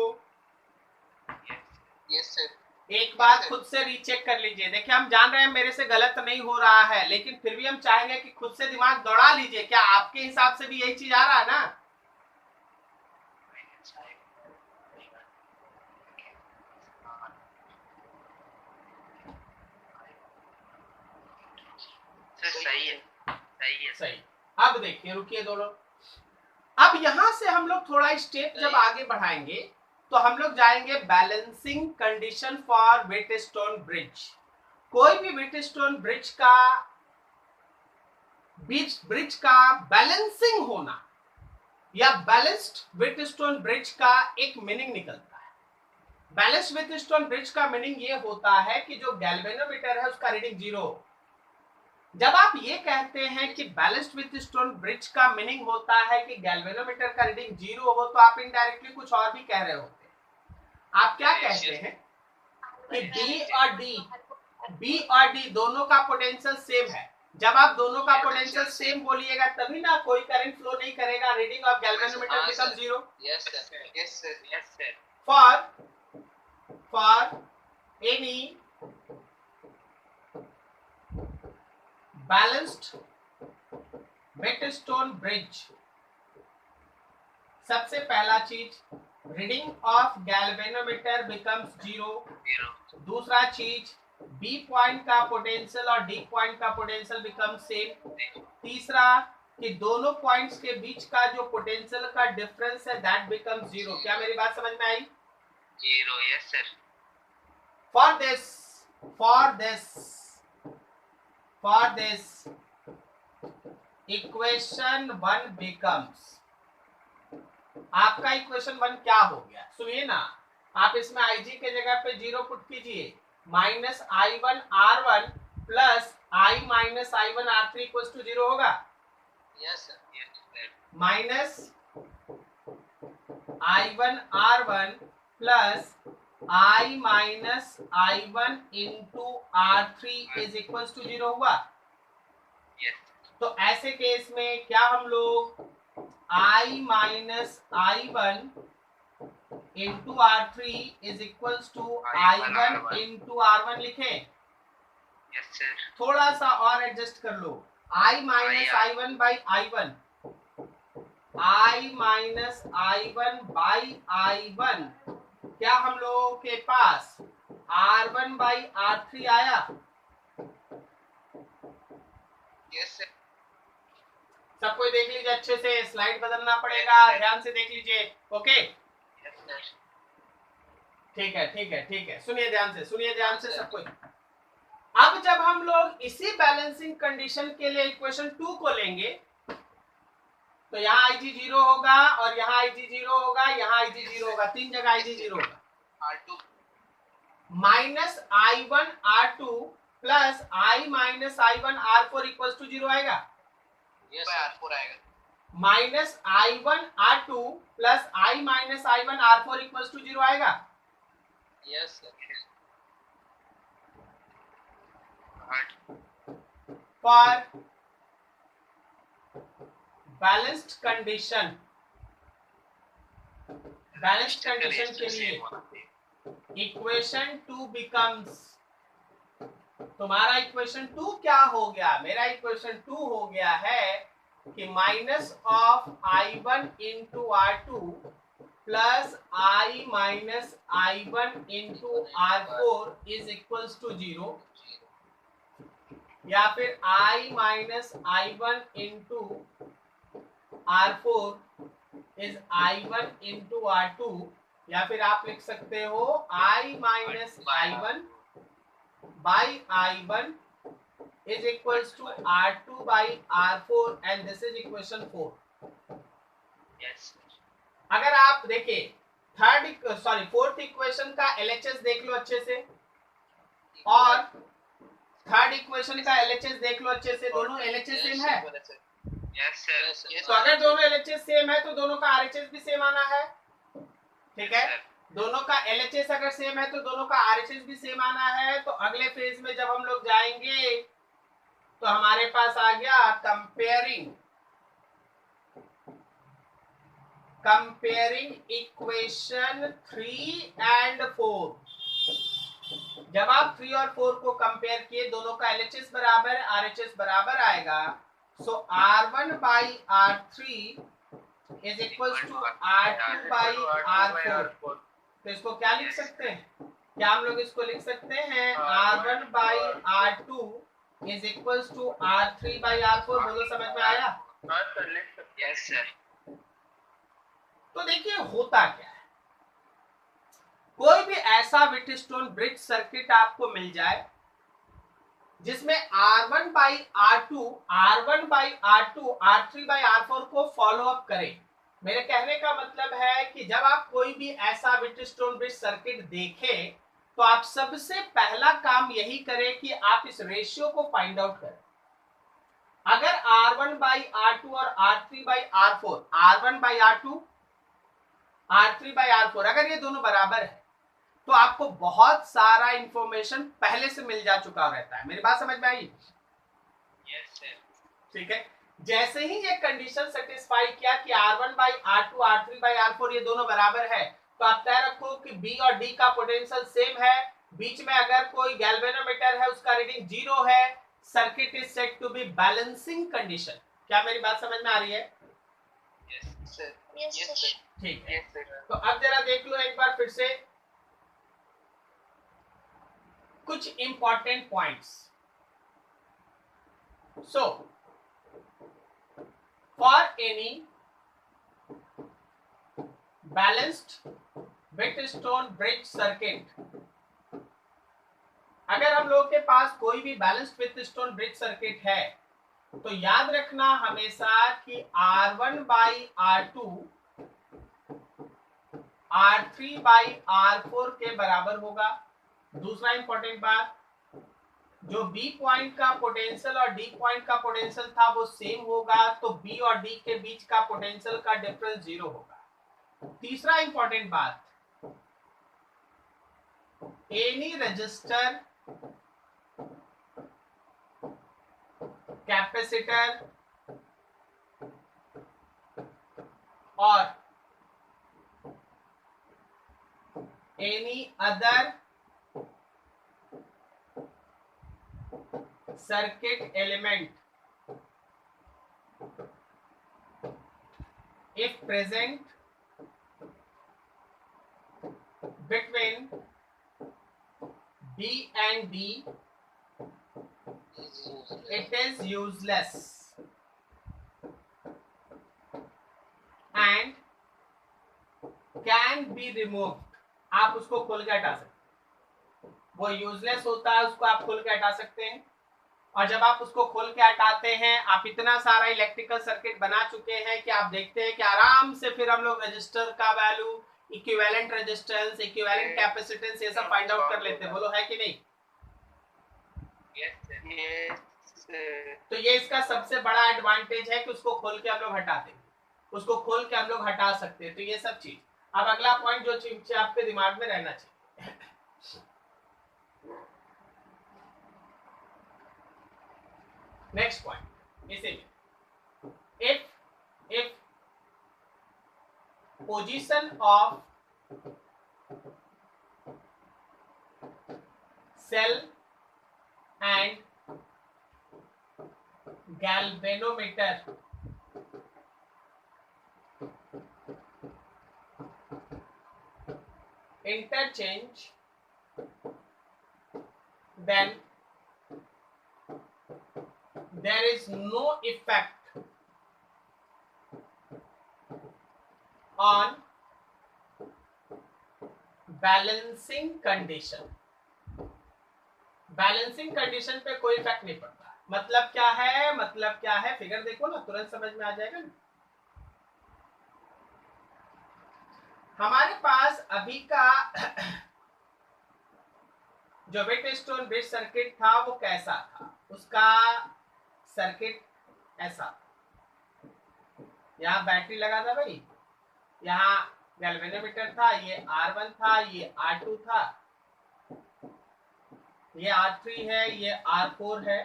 Yes sir. एक बात खुद से रीचेक कर लीजिए। देखिए, हम जान रहे हैं मेरे से गलत नहीं हो रहा है, लेकिन फिर भी हम चाहेंगे कि खुद से दिमाग दौड़ा लीजिए। क्या आपके हिसाब से भी यही चीज आ रहा है ना? सही है। सही। अब देखिए, रुकिए दोनों। अब यहां से हम लोग थोड़ा स्टेप जब आगे बढ़ाएंगे तो हम लोग जाएंगे balancing condition for Wheatstone bridge. कोई भी व्हीटस्टोन ब्रिज का बैलेंसिंग होना या बैलेंस्ड व्हीटस्टोन ब्रिज का एक मीनिंग निकलता है। बैलेंस्ड व्हीटस्टोन ब्रिज का मीनिंग ये होता है कि जो गैल्वेनोमीटर है उसका रीडिंग 0। जब आप ये कहते हैं कि बैलेंस्ड व्हीटस्टोन ब्रिज का मीनिंग होता है कि गैल्वेनोमीटर का रीडिंग 0 हो, तो आप इनडायरेक्टली कुछ और भी कह रहे होते हैं। आप क्या कहते हैं कि B और D दोनों का पोटेंशियल सेम है। जब आप दोनों का पोटेंशियल सेम बोलिएगा तभी ना कोई करंट फ्लो नहीं करेगा, reading of galvanometer become 0। Yes sir. For any balanced Wheatstone bridge, सबसे पहला चीज, रीडिंग ऑफ गैल्वेनोमीटर बिकम्स 0। दूसरा चीज, बी पॉइंट का पोटेंशियल और डी पॉइंट का पोटेंशियल बिकम सेम। तीसरा कि दोनों पॉइंट्स के बीच का जो पोटेंशियल का डिफरेंस है दैट बिकम 0। क्या मेरी बात समझ में आई? 0, yes sir. For this equation 1 becomes, आपका इक्वेशन 1 क्या हो गया? सुनिए ना, आप इसमें IG के जगह पे 0 पुट कीजिए, minus I1R1 plus I minus I1R3 equal to 0 होगा। Yes sir. Minus I1R1 plus I minus I1 into R3 is equal to 0 हुआ। तो ऐसे केस में क्या हम लोग I minus I1 into R3 is equal to I1 into R1 लिखें? Yes sir. थोड़ा सा और एडजस्ट कर लो, I minus I1 by I1, I minus I1 by I1, क्या हम लोगों के पास R1 बाई R3 आया? Yes sir. सब कोई देख लीजिए अच्छे से, स्लाइड बदलना पड़ेगा, ध्यान से देख लीजिए। Okay, yes sir. ठीक है, सुनिए ध्यान से सब कोई। अब जब हम लोग इसी बैलेंसिंग कंडीशन के लिए इक्वेशन 2 को लेंगे तो यहाँ IG 0 होगा और यहाँ IG 0 होगा, यहाँ IG 0 होगा, तीन जगह IG 0 होगा। R2 minus I1 R2 plus I minus I1 R4 equal to 0 आएगा। Yes sir. R4 आएगा। Minus I1 R2 plus I minus I1 R4 equal to 0 आएगा। Yes sir. For balanced condition के लिए equation 2 becomes, तुम्हारा equation 2 क्या हो गया? मेरा इक्वेशन 2 हो गया है कि minus of I1 into R2 plus I minus I1 into R4 is equal to 0, या फिर I minus I1 into R4 is I1 into R2, या फिर आप लिख सकते हो I minus I1 by I1 is equal to R2 by R4 and this is equation 4। Yes. अगर आप देखिए फोर्थ इक्वेशन का LHS देख लो अच्छे से, और थर्ड इक्वेशन का LHS देख लो अच्छे से, दोनों LHS सेम है। Yes sir. तो अगर दोनों LHS सेम है तो दोनों का RHS भी सेम आना है, ठीक है? दोनों का LHS अगर सेम है तो दोनों का RHS भी सेम आना है। तो अगले फेज में जब हम लोग जाएंगे तो हमारे पास आ गया कंपेयरिंग इक्वेशन 3 एंड 4। जब आप 3 और 4 को कंपेयर किए, दोनों का LHS बराबर, RHS बराबर आएगा, so R1 by R3 is equal to R2 by R4। तो इसको क्या लिख सकते हैं? क्या हम लोग इसको लिख सकते हैं R1 by R2 is equal to R3 by R4? बोलो, समझ में आया? Yes sir. तो देखिए होता क्या है, कोई भी ऐसा व्हीटस्टोन ब्रिज सर्किट आपको मिल जाए जिसमें R1 by R2, R1 by R2, R3 by R4 को फॉलो अप करे। मेरे कहने का मतलब है कि जब आप कोई भी ऐसा व्हीटस्टोन ब्रिज सर्किट देखें तो आप सबसे पहला काम यही करें कि आप इस रेशियो को फाइंड आउट करें। अगर R1 बाई R2 और R3 by R4, R1 by R2, R3 by R4 अगर ये दोनों बराबर है तो आपको बहुत सारा इंफॉर्मेशन पहले से मिल जा चुका रहता है। मेरी बात समझ में आई? Yes sir. ठीक है, जैसे ही ये कंडीशन सेटिस्फाई किया कि R1 by R2, R3 by R4 ये दोनों बराबर है, तो आप तय रखो कि B और D का पोटेंशियल सेम है, बीच में अगर कोई गैल्वेनोमीटर है उसका रीडिंग 0 है, circuit is set to be balancing condition. क्या मेरी बात समझ में आ रही है? Yes sir. Yes Yes, sir. sir. ठीक है। Yes, sir. तो अब जरा देख लो एक बार फिर से कुछ important points. So for any balanced Wheatstone bridge circuit, अगर हम लोग के पास कोई भी बैलेंस्ड Wheatstone ब्रिज सर्किट है तो याद रखना हमेशा कि R1 by R2 R3 by R4 के बराबर होगा। दूसरा इंपॉर्टेंट बात, जो B पॉइंट का पोटेंशियल और D पॉइंट का पोटेंशियल था वो सेम होगा, तो B और D के बीच का पोटेंशियल का डिफरेंस 0 होगा। तीसरा इंपॉर्टेंट बात, एनी रजिस्टर, कैपेसिटर और any other circuit element if present between B and D, it is useless and can be removed. आप उसको खोल के हटा सकते हैं, वो यूजलेस होता है, उसको आप खोल के हटा सकते हैं। और जब आप उसको खोल के हटाते हैं, आप इतना सारा इलेक्ट्रिकल सर्किट बना चुके हैं कि आप देखते हैं कि आराम से फिर हम लोग रजिस्टर का value, equivalent resistance, equivalent capacitance ये सब फाइंड आउट कर लेते हैं। बोलो है कि नहीं? Yes, sir. तो ये इसका सबसे बड़ा एडवांटेज है कि उसको खोल के हम लोग हटा देंगे, उसको खोल के हम लोग हटा सकते हैं। तो ये सब चीज। अब अगला पॉइंट जो चीज आपके दिमाग में रहना चाहिए, नेक्स्ट पॉइंट इसी में, if position of cell and galvanometer interchange, then there is no effect on balancing condition. Balancing condition पे कोई इफेक्ट नहीं पड़ता। मतलब क्या है? मतलब क्या है? फिगर देखो ना, तुरंत समझ में आ जाएगा ना। हमारे पास अभी का जो Wheatstone ब्रिज सर्किट था वो कैसा था? उसका सर्किट ऐसा, यहाँ बैटरी लगा था भाई, यहाँ गैल्वेनोमीटर था, ये R1 था, ये R2 था, ये R3 है, ये R4 है,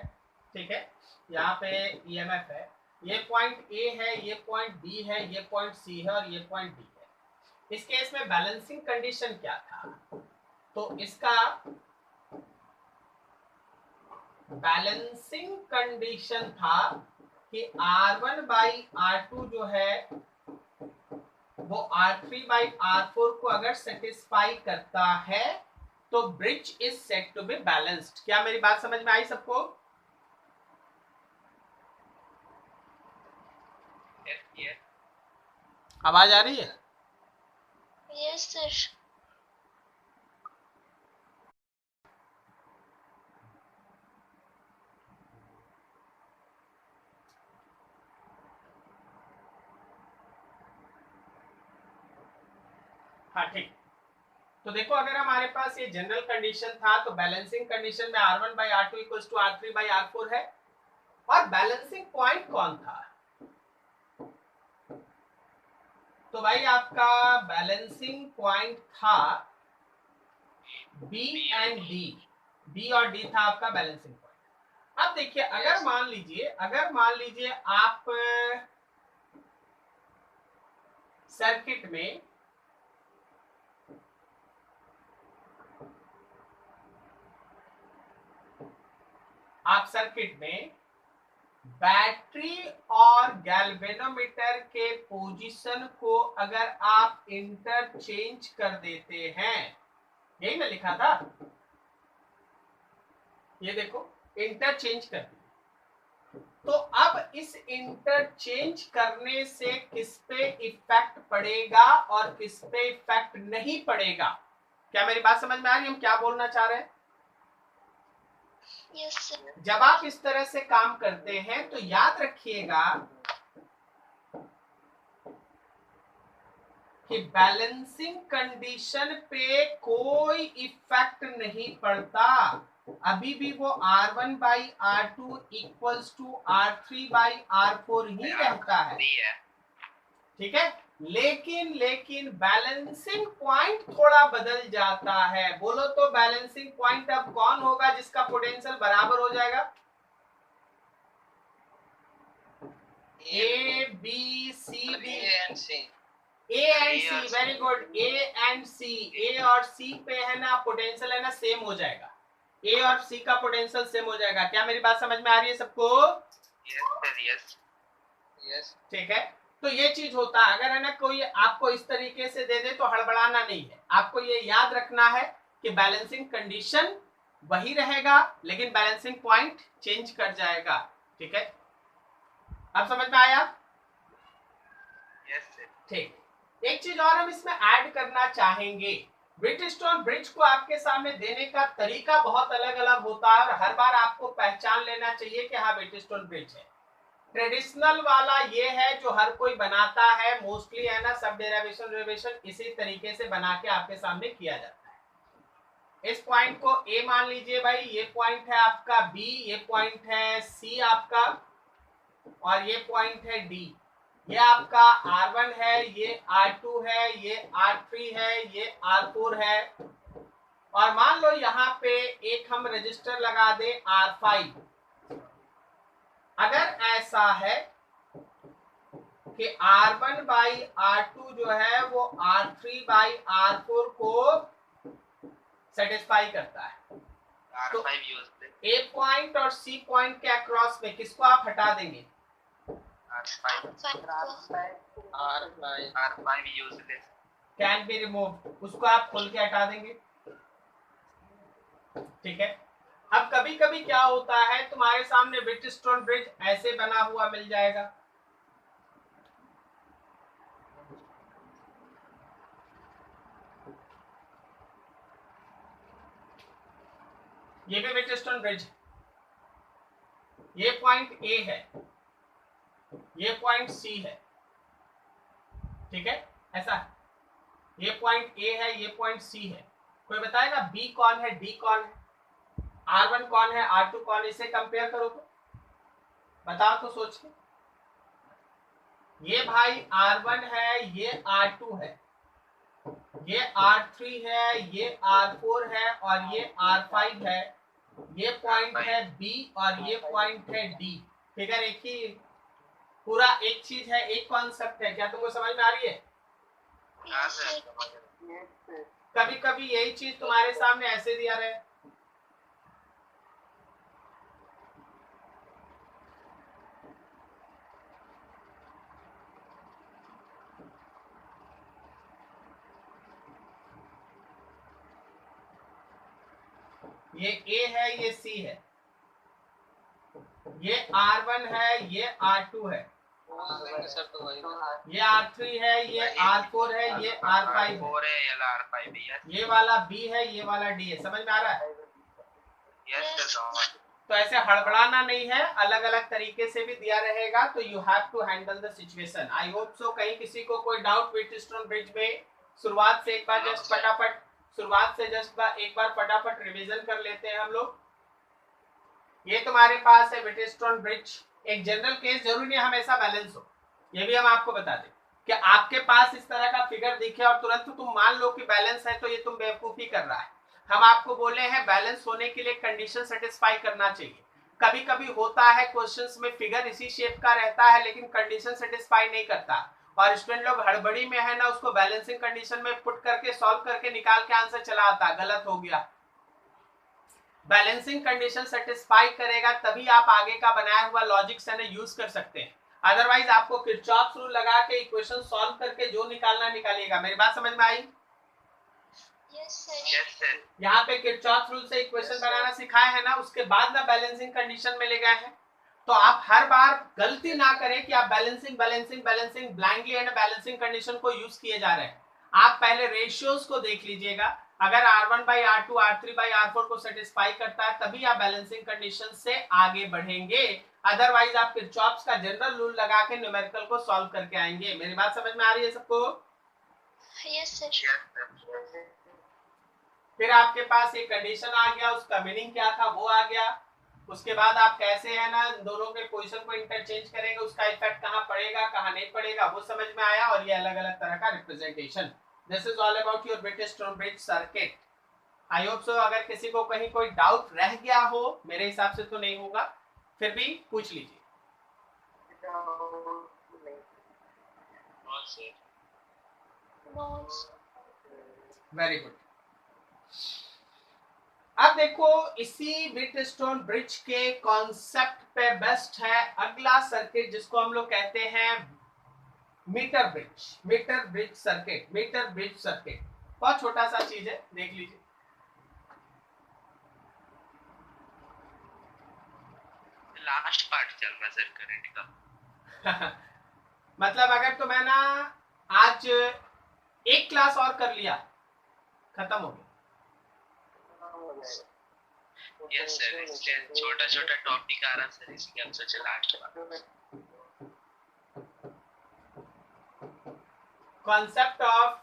ठीक है। यहाँ पे EMF है, ये पॉइंट A है, ये पॉइंट B है, ये पॉइंट C है और ये पॉइंट D है। इस केस में बैलेंसिंग कंडीशन क्या था? तो इसका बैलेंसिंग कंडीशन था कि R1 बाई R2 जो है वो R3 बाई R4 को अगर सेटिस्फाई करता है तो bridge is set to be balanced. क्या मेरी बात समझ में आई सबको? Yes. आवाज आ रही है? Yes sir. हाँ ठीक। तो देखो, अगर हमारे पास ये जनरल कंडीशन था तो बैलेंसिंग कंडीशन में R1 by R2 equals to R3 by R4 है। और बैलेंसिंग पॉइंट कौन था? तो भाई आपका बैलेंसिंग पॉइंट था B एंड D। B और D था आपका बैलेंसिंग पॉइंट। अब देखिए, अगर मान लीजिए आप सर्किट में बैटरी और गैल्वेनोमीटर के पोजीशन को अगर आप इंटरचेंज कर देते हैं, यही ना लिखा था, ये देखो इंटरचेंज कर दिया, तो अब इस इंटरचेंज करने से किस पे इफेक्ट पड़ेगा और किस पे इफेक्ट नहीं पड़ेगा? क्या मेरी बात समझ में आ रही है? हम क्या बोलना चाह रहे हैं? Yes sir. जब आप इस तरह से काम करते हैं तो याद रखिएगा कि बैलेंसिंग कंडीशन पे कोई इफेक्ट नहीं पड़ता, अभी भी वो R1/R2 इक्वल्स टू R3/R4 ही रहता है, ठीक है। लेकिन बैलेंसिंग पॉइंट थोड़ा बदल जाता है। बोलो तो बैलेंसिंग पॉइंट अब कौन होगा जिसका पोटेंशियल बराबर हो जाएगा? A, B, C, D, A and C, very good, A and C, A और C पे है ना पोटेंशियल है ना सेम हो जाएगा, A और C का पोटेंशियल सेम हो जाएगा। क्या मेरी बात समझ में आ रही है सबको? यस। ठीक है, तो ये चीज होता है। अगर है ना कोई आपको इस तरीके से दे दे तो हड़बड़ाना नहीं है, आपको ये याद रखना है कि बैलेंसिंग कंडीशन वही रहेगा लेकिन बैलेंसिंग पॉइंट चेंज कर जाएगा, ठीक है। अब समझ में आया? Yes sir. ठीक, एक चीज और हम इसमें ऐड करना चाहेंगे। व्हीटस्टोन ब्रिज को आपके सामने देने का तरीका बहुत अलग अलग होता है और हर बार आपको पहचान लेना चाहिए कि हाँ व्हीटस्टोन ब्रिज है। ट्रेडिशनल वाला ये है जो हर कोई बनाता है, मोस्टली है ना सब डेरिवेशन इसी तरीके से बना के आपके सामने किया जाता है। इस पॉइंट को ए मान लीजिए भाई, ये पॉइंट है आपका बी, ये पॉइंट है सी आपका, और ये पॉइंट है डी। ये आपका R1 है, ये R2 है, ये R3 है, ये R4 है, और मान लो यहाँ पे एक हम रजिस्टर लगा दे R5। अगर ऐसा है कि R1/R2 जो है वो R3/R4 को सेटिस्फाई करता है, तो A पॉइंट और C पॉइंट के अक्रॉस में किसको आप हटा देंगे? कैन बी रिमूव, उसको आप खोल के हटा देंगे, ठीक है। अब कभी कभी क्या होता है तुम्हारे सामने व्हीटस्टोन ब्रिज ऐसे बना हुआ मिल जाएगा, ये भी व्हीटस्टोन ब्रिज, ये पॉइंट ए है, ये पॉइंट सी है, ठीक है, ऐसा है। ये पॉइंट ए है, ये पॉइंट सी है। कोई बताएगा बी कौन है, डी कौन है, R1 कौन है, R2 कौन है? इसे कंपेयर करो तो बताओ तो सोच के। ये भाई R1 है, ये R2 है, ये R3 है, ये R4 है और ये R5 है। ये पॉइंट है B और ये पॉइंट है D। फिगर एक ही, पूरा एक चीज है, एक कॉन्सेप्ट है। क्या तुमको समझ में आ रही है? कभी कभी यही चीज तुम्हारे सामने ऐसे दिया रहे, ये A है, ये C है, ये R1 है, ये R2 है, ये R3 है, ये R4 है, ये R5 है, ये वाला B है, ये वाला D है। समझ में आ रहा है? तो ऐसे हड़बड़ाना नहीं है, अलग अलग तरीके से भी दिया रहेगा, तो you have to handle the situation. I hope so. कहीं किसी को कोई डाउट व्हीटस्टोन ब्रिज में? शुरुआत से एक बार जस्ट फटाफट, शुरुआत से जस्ट एक बार फटाफट रिवीजन कर लेते हैं हम लोग। ये तुम्हारे पास है व्हीटस्टोन ब्रिज। एक जनरल केस, जरूरी नहीं हमेशा बैलेंस हो, ये भी हम आपको बता दें कि आपके पास इस तरह का फिगर दिखे और तुरंत तुम मान लो कि बैलेंस है, तो ये तुम बेवकूफी कर रहा है। हम आपको बोले हैं बैलेंस होने के लिए कंडीशन सेटिस्फाई करना चाहिए। कभी कभी होता है क्वेश्चंस में फिगर इसी शेप का रहता है लेकिन कंडीशन सेटिस्फाई नहीं करता, और स्टूडेंट लोग हड़बड़ी में है ना उसको बैलेंसिंग कंडीशन में पुट करके सॉल्व करके निकाल के आंसर चला आता, गलत हो गया। बैलेंसिंग कंडीशन सेटिस्फाई करेगा तभी आप आगे का बनाया हुआ लॉजिक से यूज कर सकते हैं। अदरवाइज आपको किरचॉफ रूल लगा के इक्वेशन सॉल्व करके जो निकालना निकालिएगा। मेरी बात समझ में आई? Yes sir. यहाँ पे किरचॉफ रूल से इक्वेशन बनाना सिखाया है ना, उसके बाद ना बैलेंसिंग कंडीशन में ले गए हैं। तो आप हर बार गलती ना करें कि आप balancing balancing balancing blindly and balancing condition को यूज किए जा रहे हैं। आप पहले रेशियोज को देख लीजिएगा, अगर R1/R2 R3/R4 को सेटिस्फाई करता है तभी आप बैलेंसिंग कंडीशन से आगे बढ़ेंगे। अदरवाइज आप किरचॉफ का जनरल रूल लगा के न्यूमेरिकल को सॉल्व करके आएंगे। मेरी बात समझ में आ रही है सबको? Yes sir. फिर आपके पास एक कंडीशन आ गया, उसका मीनिंग क्या था वो आ गया। उसके बाद आप कैसे है ना दोनों के पोजीशन को इंटरचेंज करेंगे, उसका इफेक्ट कहाँ पड़ेगा कहाँ नहीं पड़ेगा वो समझ में आया। और ये अलग अलग तरह का representation. This is all about your British stone bridge circuit. I hope so अगर किसी को कहीं कोई डाउट रह गया हो, मेरे हिसाब से तो नहीं होगा, फिर भी पूछ लीजिए। Very good. अब देखो इसी ब्रिटिश-स्टोन ब्रिज के कॉन्सेप्ट पे बेस्ट है अगला सर्किट जिसको हम लोग कहते हैं मीटर ब्रिज सर्किट। बहुत छोटा सा चीज है, देख लीजिए। लास्ट पार्ट चल रहा सर करंट का। मतलब अगर तो मैं ना आज एक क्लास और कर लिया खत्म हो गया। यस सर, इसलिए छोटा छोटा टॉपिक आ रहा सर, इसलिए हम सोचे last part. Concept of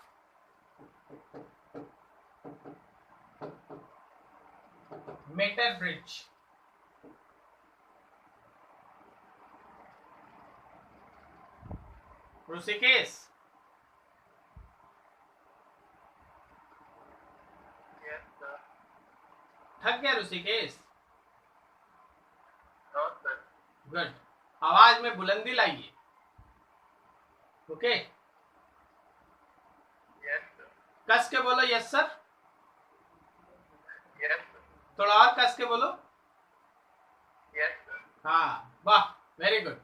metre bridge. Rishikesh थक गया ऋषिकेश? गुड। आवाज में बुलंदी लाइए। ओके, कस के बोलो यस सर। थोड़ा और कस के बोलो। हाँ वाह, वेरी गुड,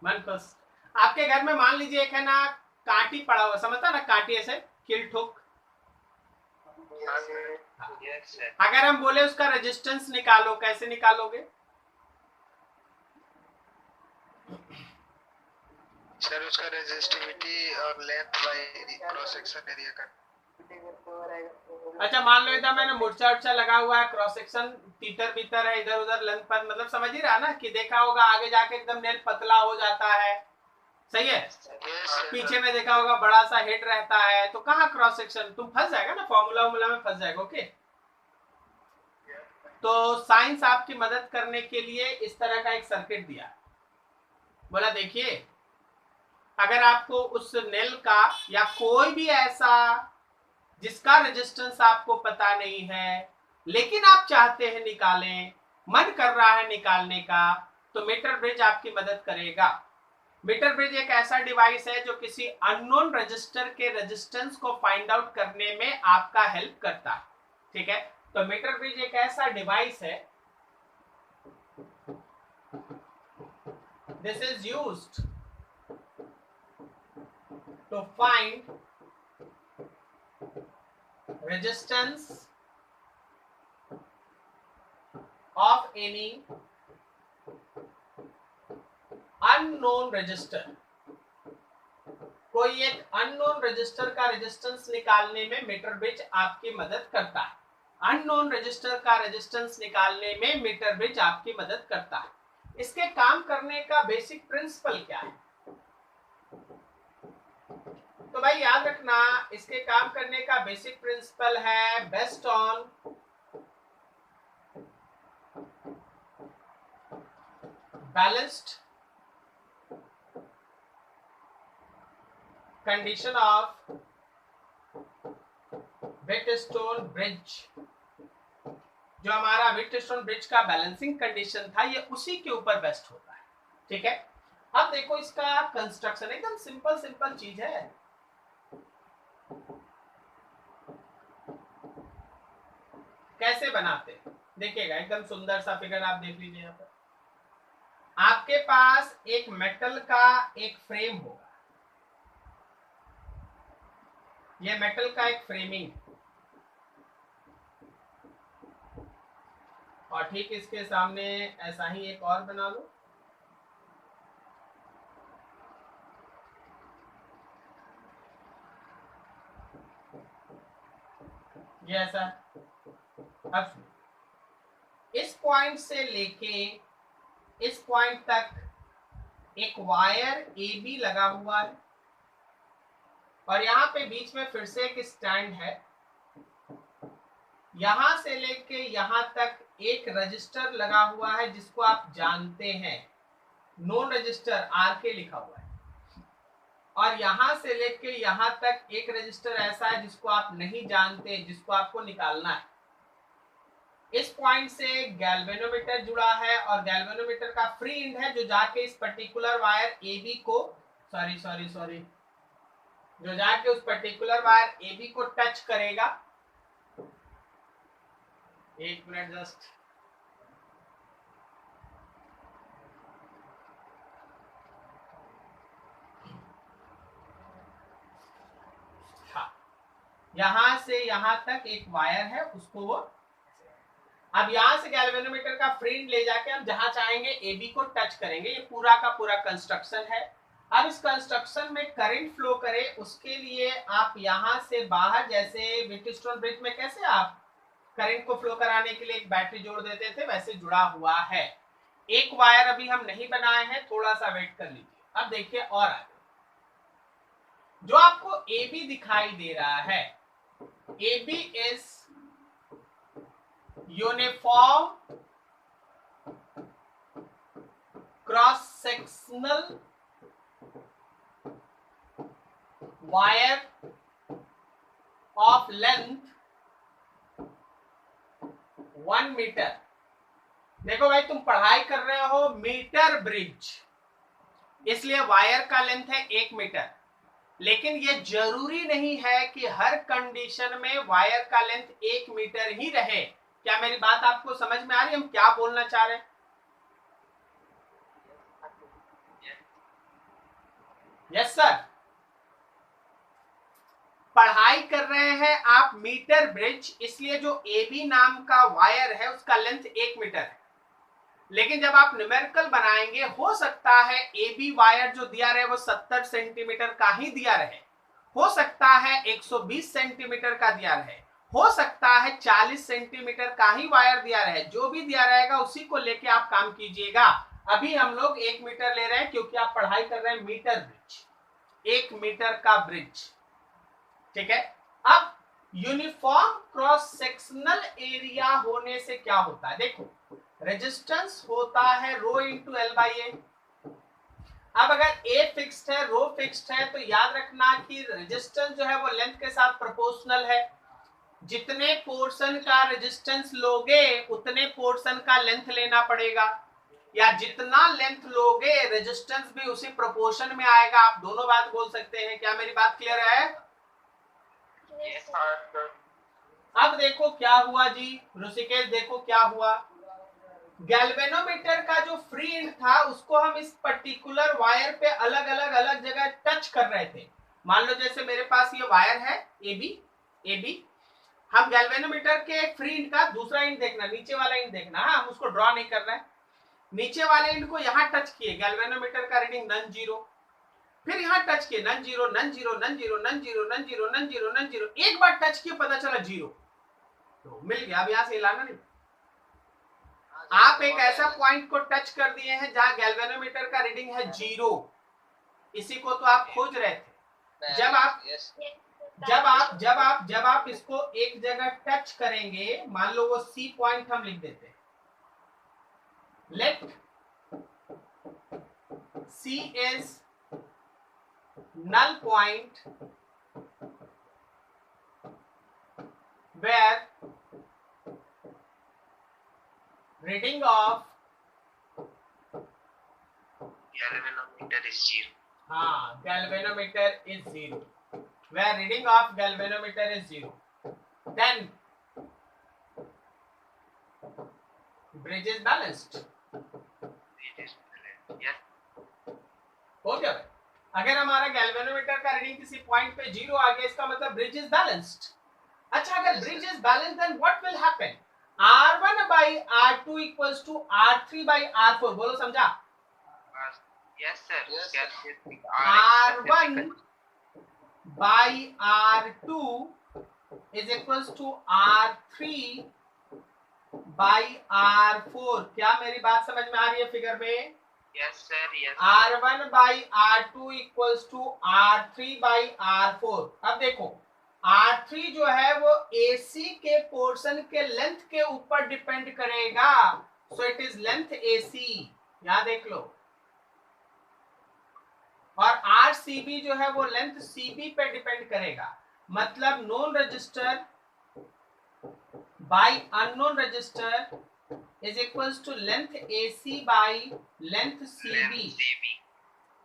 मन खुश। आपके घर में मान लीजिए एक है ना कांटी पड़ा हुआ, समझता ना, कांटी ऐसे किल ठोक। अगर हम बोले उसका रेजिस्टेंस निकालो, कैसे निकालोगे? सर उसका रेजिस्टिविटी और length by cross section area का। अच्छा मान लो इधर मैंने मुर्चा उर्चा लगा हुआ है, क्रॉस सेक्शन तीतर बीतर है, इधर उधर लेंथ पर, मतलब समझ ही रहा ना कि देखा होगा आगे जाके एकदम नेल पतला हो जाता है, सही है। पीछे में देखा होगा बड़ा सा हेड रहता है, तो कहाँ क्रॉस सेक्शन, तुम फंस जाएगा ना, फॉर्मूला में फंस जाएगा। ओके, तो साइंस आपकी मदद करने के लिए इस तरह का एक सर्किट दिया, बोला देखिए अगर आपको उस नेल का या कोई भी ऐसा जिसका रेजिस्टेंस आपको पता नहीं है लेकिन आप चाहते हैं निकालें, मन कर रहा है निकालने का, तो मीटर ब्रिज आपकी मदद करेगा। मीटर ब्रिज एक ऐसा डिवाइस है जो किसी अननोन रजिस्टर के रेजिस्टेंस को फाइंड आउट करने में आपका हेल्प करता है, ठीक है। तो मीटर ब्रिज एक ऐसा डिवाइस है, this is used to find resistance of any unknown resistor। कोई एक अननोन रजिस्टर का रेजिस्टेंस निकालने में मीटर ब्रिज आपकी मदद करता है। अननोन रजिस्टर का रेजिस्टेंस निकालने में मीटर ब्रिज आपकी मदद करता है। इसके काम करने का बेसिक प्रिंसिपल क्या है? तो भाई याद रखना, इसके काम करने का बेसिक प्रिंसिपल है based on balanced condition of Wheatstone bridge. जो हमारा व्हीटस्टोन ब्रिज का बैलेंसिंग कंडीशन था ये उसी के ऊपर बेस्ट होता है, ठीक है। अब देखो इसका कंस्ट्रक्शन एकदम सिंपल चीज है। कैसे बनाते? देखिएगा एकदम सुंदर सा फिगर आप देख लीजिए यहाँ पर। आपके पास एक मेटल का एक फ्रेम होगा, ये मेटल का एक फ्रेमिंग, और ठीक इसके सामने ऐसा ही एक और बना लो। ये ऐसा। अब इस पॉइंट से लेके इस पॉइंट तक एक वायर ए बी लगा हुआ है, और यहाँ पे बीच में फिर से एक स्टैंड है। यहां से लेके यहां तक एक रजिस्टर लगा हुआ है जिसको आप जानते हैं, नोन रजिस्टर आर के लिखा हुआ है। और यहां से लेके यहां तक एक रजिस्टर ऐसा है जिसको आप नहीं जानते, जिसको आपको निकालना है। इस पॉइंट से गैल्वेनोमीटर जुड़ा है, और गैल्वेनोमीटर का फ्री एंड है जो जाके इस पर्टिकुलर वायर ए बी को सॉरी जो जाके उस पर्टिकुलर वायर ए बी को टच करेगा। एक मिनट जस्ट, हाँ, यहां से यहां तक एक वायर है, उसको वो अब यहां से गैल्वेनोमीटर का फ्रेम ले जाके हम जहां चाहेंगे ए बी को टच करेंगे। ये पूरा का पूरा कंस्ट्रक्शन है। अब इस कंस्ट्रक्शन में करंट फ्लो करे, उसके लिए आप यहां से बाहर, जैसे व्हीटस्टोन ब्रिज में कैसे आप करंट को फ्लो कराने के लिए एक बैटरी जोड़ देते थे, वैसे जुड़ा हुआ है। एक वायर अभी हम नहीं बनाए हैं, थोड़ा सा वेट कर लीजिए। अब देखिए और आगे जो आपको ए बी दिखाई दे रहा है, A B is uniform cross sectional wire of length 1 metre. देखो भाई, तुम पढ़ाई कर रहे हो मीटर ब्रिज, इसलिए वायर का लेंथ है 1 मीटर। लेकिन ये जरूरी नहीं है कि हर कंडीशन में वायर का लेंथ 1 मीटर ही रहे। क्या मेरी बात आपको समझ में आ रही है? हम क्या बोलना चाह रहे हैं? यस सर, पढ़ाई कर रहे हैं आप मीटर ब्रिज, इसलिए जो ए बी नाम का वायर है उसका लेंथ 1 मीटर है। लेकिन जब आप न्यूमेरिकल बनाएंगे, हो सकता है ए बी वायर जो दिया रहे वो 70 सेंटीमीटर का ही दिया रहे, हो सकता है 120 सेंटीमीटर का दिया रहे, हो सकता है 40 सेंटीमीटर का ही वायर दिया रहे। जो भी दिया रहेगा उसी को लेके आप काम कीजिएगा। अभी हम लोग 1 मीटर ले रहे हैं क्योंकि आप पढ़ाई कर रहे हैं मीटर ब्रिज, 1 मीटर का ब्रिज, ठीक है। अब यूनिफॉर्म क्रॉस सेक्शनल एरिया होने से क्या होता है? देखो, रेजिस्टेंस होता है रो इंटू एल बाई ए। अब अगर ए फिक्स्ड है, रो फिक्स्ड है, तो याद रखना कि रेजिस्टेंस जो है वो लेंथ के साथ प्रोपोर्शनल है। जितने पोर्शन का रेजिस्टेंस लोगे उतने पोर्शन का लेंथ लेना पड़ेगा, या जितना लेंथ लोगे रेजिस्टेंस भी उसी प्रोपोर्शन में आएगा। आप दोनों बात बोल सकते हैं। क्या मेरी बात क्लियर है? अब देखो क्या हुआ जी, ऋषिकेश देखो क्या हुआ। गैल्वेनोमीटर का जो फ्री एंड था उसको हम इस पर्टिकुलर वायर पे अलग अलग जगह टच कर रहे थे। मान लो जैसे मेरे पास ये वायर है ए बी, हम गैल्वेनोमीटर के एक फ्री एंड का दूसरा एंड देखना, नीचे वाला एंड देखना, हम उसको ड्रॉ नहीं कर रहे हैं। नीचे वाले एंड को यहाँ टच किए, गैल्वेनोमीटर का रीडिंग नन जीरो, फिर यहाँ टच किए non zero non zero non zero non zero non zero non zero non zero, एक बार टच किए पता चला जीरो, तो मिल गया। अब यहाँ से हिलाना नहीं। आप एक ऐसा पॉइंट को टच कर दिए हैं जहां गैल्वेनोमीटर का रीडिंग है जीरो, इसी को तो आप खोज रहे थे। जब आप इसको एक जगह टच करेंगे, मान लो वो सी पॉइंट हम लिख देते हैं, let see is null point where reading of galvanometer is 0. galvanometer is 0, where reading of galvanometer is 0, then bridge is balanced. हो गया भाई। अगर हमारा गैल्वेनोमीटर का रीडिंग किसी पॉइंट पे 0 आ गया, इसका मतलब ब्रिज इज बैलेंस्ड। अच्छा, अगर bridge is balanced then what will happen? R1 by R2 equals to R3 by R4। बोलो समझा? Yes sir. R1 by R2 is equals to R3 by R4। क्या मेरी बात समझ में आ रही है फिगर में? Yes sir. Yes. R1 by R2 equals to R3 by R4। अब देखो R3 जो है वो AC के पोर्शन के लेंथ के ऊपर डिपेंड करेगा, so it is length AC। यहां देख लो। और RCB जो है वो लेंथ CB पे डिपेंड करेगा। मतलब known register by unknown register is equals to length AC by length CB।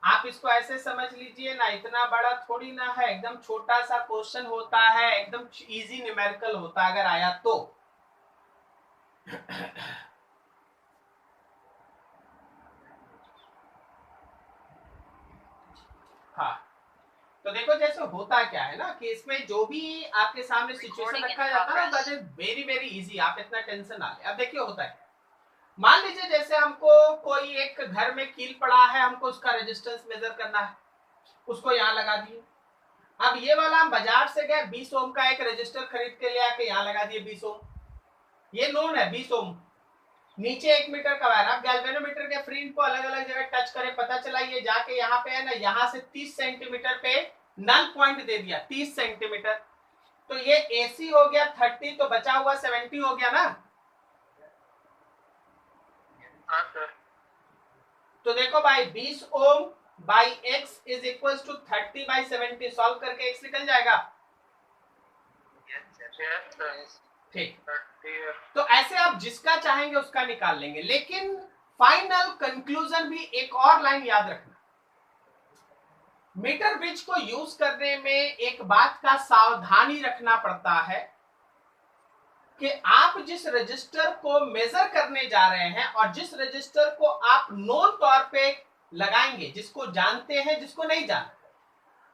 आप इसको ऐसे समझ लीजिए ना, इतना बड़ा थोड़ी ना है, एकदम छोटा सा क्वेश्चन होता है, एकदम इजी न्यूमेरिकल होता है अगर आया तो। हाँ, तो देखो जैसे होता क्या है ना कि इसमें जो भी आपके सामने सिचुएशन रखा जाता है ना, that is very very easy. आप इतना टेंशन ना ले। अब देखिए होता है, मान लीजिए जैसे हमको कोई एक घर में कील पड़ा है, हमको उसका रेजिस्टेंस मेजर करना है, उसको यहाँ लगा दिए। अब ये वाला हम बाजार से गए 20 ओम का एक रजिस्टर खरीद के ले आके यहाँ लगा दिए 20 ओम, ये नोन है 20 ओम। नीचे 1 मीटर का वायर, आप गैल्वेनोमीटर के फ्रिंज को अलग अलग जगह टच करें, पता चला ये जाके यहाँ पे है ना, यहाँ से 30 सेंटीमीटर पे नल पॉइंट दे दिया 30 सेंटीमीटर, तो ये AC हो गया 30, तो बचा हुआ 70 हो गया ना। तो देखो भाई 20 ohm by x is equal to 30 by 70, solve करके x निकल जाएगा। ठीक, तो ऐसे आप जिसका चाहेंगे उसका निकाल लेंगे, लेकिन फाइनल कंक्लूजन भी एक और लाइन याद रखना। मीटर ब्रिज को यूज करने में एक बात का सावधानी रखना पड़ता है कि आप जिस रजिस्टर को मेजर करने जा रहे हैं और जिस रजिस्टर को आप नोन तौर पे लगाएंगे, जिसको जानते हैं जिसको नहीं जानते,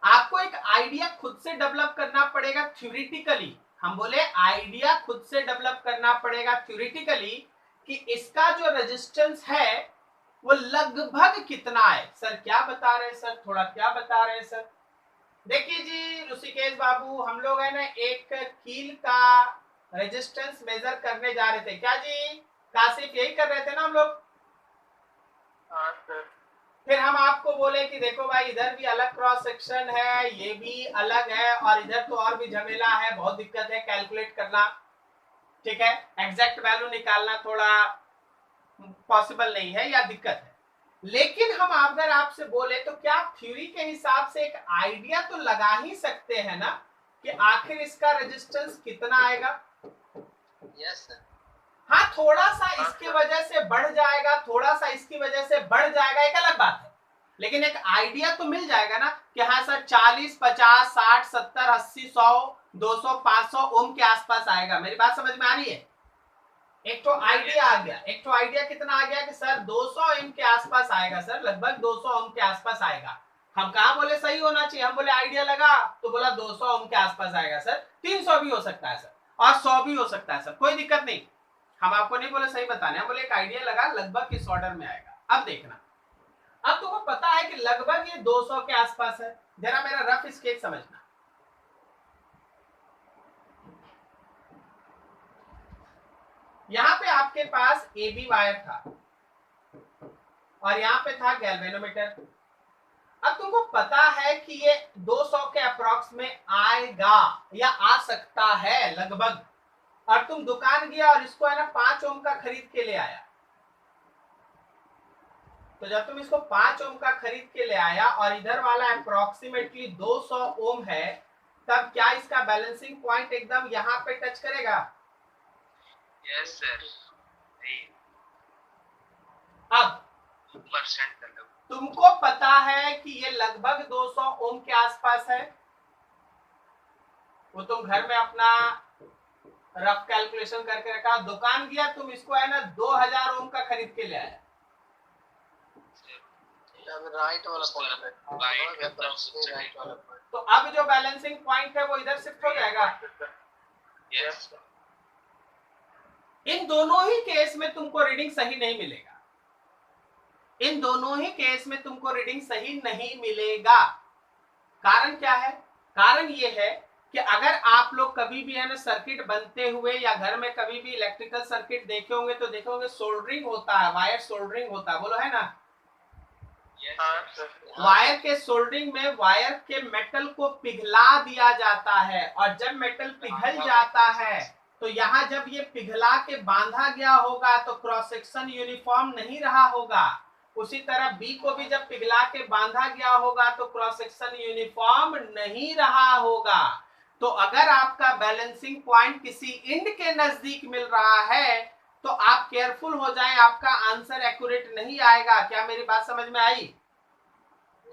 आपको एक आइडिया खुद से डेवलप करना पड़ेगा थ्योरेटिकली। हम बोले आइडिया खुद से डेवलप करना पड़ेगा थ्योरेटिकली कि इसका जो रेजिस्टेंस है वो लगभग कितना है। सर क्या बता रहे हैं सर, थोड़ा क्या बता रहे हैं सर? देखिए जी ऋषिकेश बाबू, हम लोग है ना एक कील का रेजिस्टेंस मेजर करने जा रहे थे। क्या जी काशिफ, यही कर रहे थे ना हम लोग? हाँ सर। फिर हम आपको बोले कि देखो भाई इधर भी अलग क्रॉस सेक्शन है, ये भी अलग है, और इधर तो और भी झमेला है, बहुत दिक्कत है कैलकुलेट करना। ठीक है, एग्जैक्ट वैल्यू निकालना थोड़ा पॉसिबल नहीं है या दिक्कत है। लेकिन हम अगर आपसे बोले तो क्या आप थ्योरी के हिसाब से एक आइडिया तो लगा ही सकते हैं ना कि आखिर इसका रेजिस्टेंस कितना आएगा? Yes sir. हाँ, थोड़ा सा इसकी वजह से बढ़ जाएगा, थोड़ा सा इसकी वजह से बढ़ जाएगा, एक अलग बात है, लेकिन एक आइडिया तो मिल जाएगा ना कि हाँ सर 40, 50, 60, 70, 80, 100, 200, 500 ओम के आसपास आएगा। मेरी बात समझ में आ रही है? एक तो आइडिया आ गया। एक तो आइडिया कितना आ गया कि सर 200 ओम के आसपास आएगा, सर लगभग 200 ओम के आसपास आएगा। हम कहा बोले सही होना चाहिए, हम बोले आइडिया लगा तो बोला 200 ओम के आसपास आएगा सर, 300 भी हो सकता है सर, और 100 भी हो सकता है सर, कोई दिक्कत नहीं। हम आपको नहीं बोले सही बताने, हम बोले एक आइडिया लगा लगभग किस ऑर्डर में आएगा। अब देखना, अब तुमको पता है कि लगभग ये 200 के आसपास है। जरा मेरा रफ स्केच समझना। यहां पे आपके पास AB वायर था और यहां पे था गैल्वेनोमीटर। अब तुमको पता है कि ये 200 के अप्रॉक्स में आएगा या आ सकता है लगभग, और तुम दुकान गया और इसको है ना 5 ओम का खरीद के ले आया। तो जब तुम इसको 5 ओम का खरीद के ले आया और इधर वाला अप्रोक्सीमेटली 200 ओम है, तब क्या इसका बैलेंसिंग पॉइंट एकदम यहाँ पे टच करेगा? Yes sir. अब तुमको पता है कि ये लगभग 200 ओम के आसपास है, वो तुम घर में अपना रफ कैलकुलेशन करके रखा। दुकान गया तुम इसको है ना 2000 ओम का खरीद के ले आया। राइट वाला पॉइंट है, राइट राइट वाला पॉइंट। तो अब जो बैलेंसिंग पॉइंट है वो इधर शिफ्ट हो जाएगा। यस इन दोनों ही केस में तुमको रीडिंग सही नहीं मिलेगा। इन दोनों ही केस में तुमको रीडिंग सही नहीं मिलेगा। कारण क्या है? कारण ये है कि अगर आप लोग कभी भी है ना सर्किट बनते हुए या घर में कभी भी इलेक्ट्रिकल सर्किट देखे होंगे तो देखे होंगे सोल्डरिंग होता है, वायर सोल्डरिंग होता है, बोलो है ना। वायर के सोल्डरिंग में वायर के मेटल को पिघला दिया जाता है, और जब मेटल पिघल जाता है तो यहाँ जब ये पिघला के बांधा गया होगा तो क्रॉस सेक्शन यूनिफॉर्म नहीं रहा होगा। उसी तरह बी को भी जब पिघला के बांधा गया होगा तो क्रॉस सेक्शन यूनिफॉर्म नहीं रहा होगा। तो अगर आपका बैलेंसिंग पॉइंट किसी इंड के नजदीक मिल रहा है तो आप केयरफुल हो जाएं, आपका आंसर एक्यूरेट नहीं आएगा। क्या मेरी बात समझ में आई?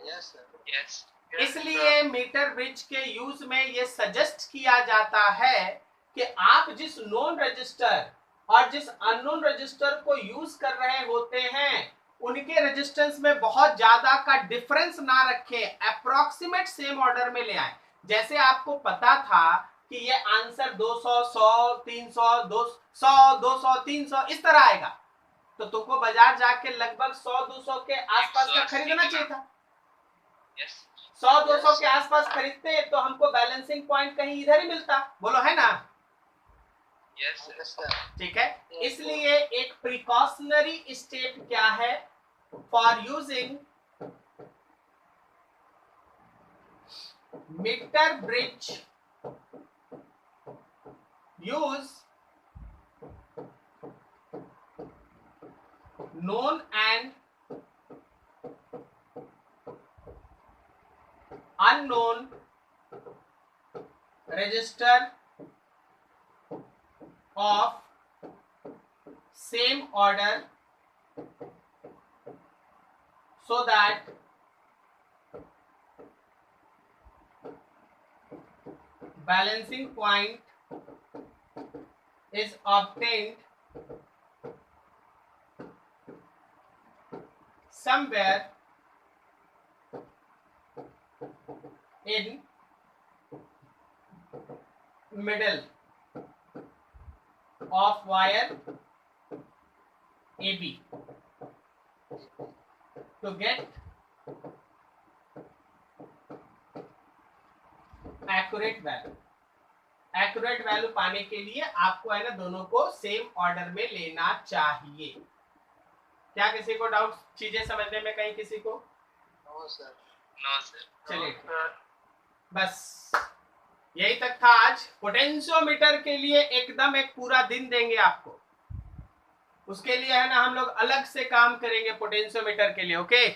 Yes sir. यस इसलिए मीटर ब्रिज के यूज में ये सजेस्ट किया जाता है कि आप जिस नोन रजिस्टर और जिस अननोन रजिस्टर को यूज कर रहे होते हैं उनके रेजिस्टेंस में बहुत ज्यादा का डिफरेंस ना रखें, अप्रोक्सीमेट सेम ऑर्डर में ले आए। जैसे आपको पता था कि ये आंसर 200, 100, 300, 200, 200, 300 इस तरह आएगा, तो तुमको बाजार जाके लगभग 100, 200 के आसपास का खरीदना चाहिए था। 100, 200 के आसपास खरीदते तो हमको बैलेंसिंग पॉइंट कहीं इधर ही मिलता, बोलो है ना। Yes sir. ठीक है, इसलिए एक प्रिकॉशनरी स्टेप क्या है for using metre bridge, use known and unknown register of same order so that balancing point is obtained somewhere in middle of wire AB to get accurate value। Accurate value पाने के लिए आपको है ना दोनों को सेम ऑर्डर में लेना चाहिए। क्या किसी को डाउट चीजें समझने में कहीं किसी को? No sir. No sir. चलिए बस यही तक था आज। पोटेंशियोमीटर के लिए एकदम एक पूरा दिन देंगे आपको, उसके लिए है ना हम लोग अलग से काम करेंगे पोटेंशियोमीटर के लिए। ओके।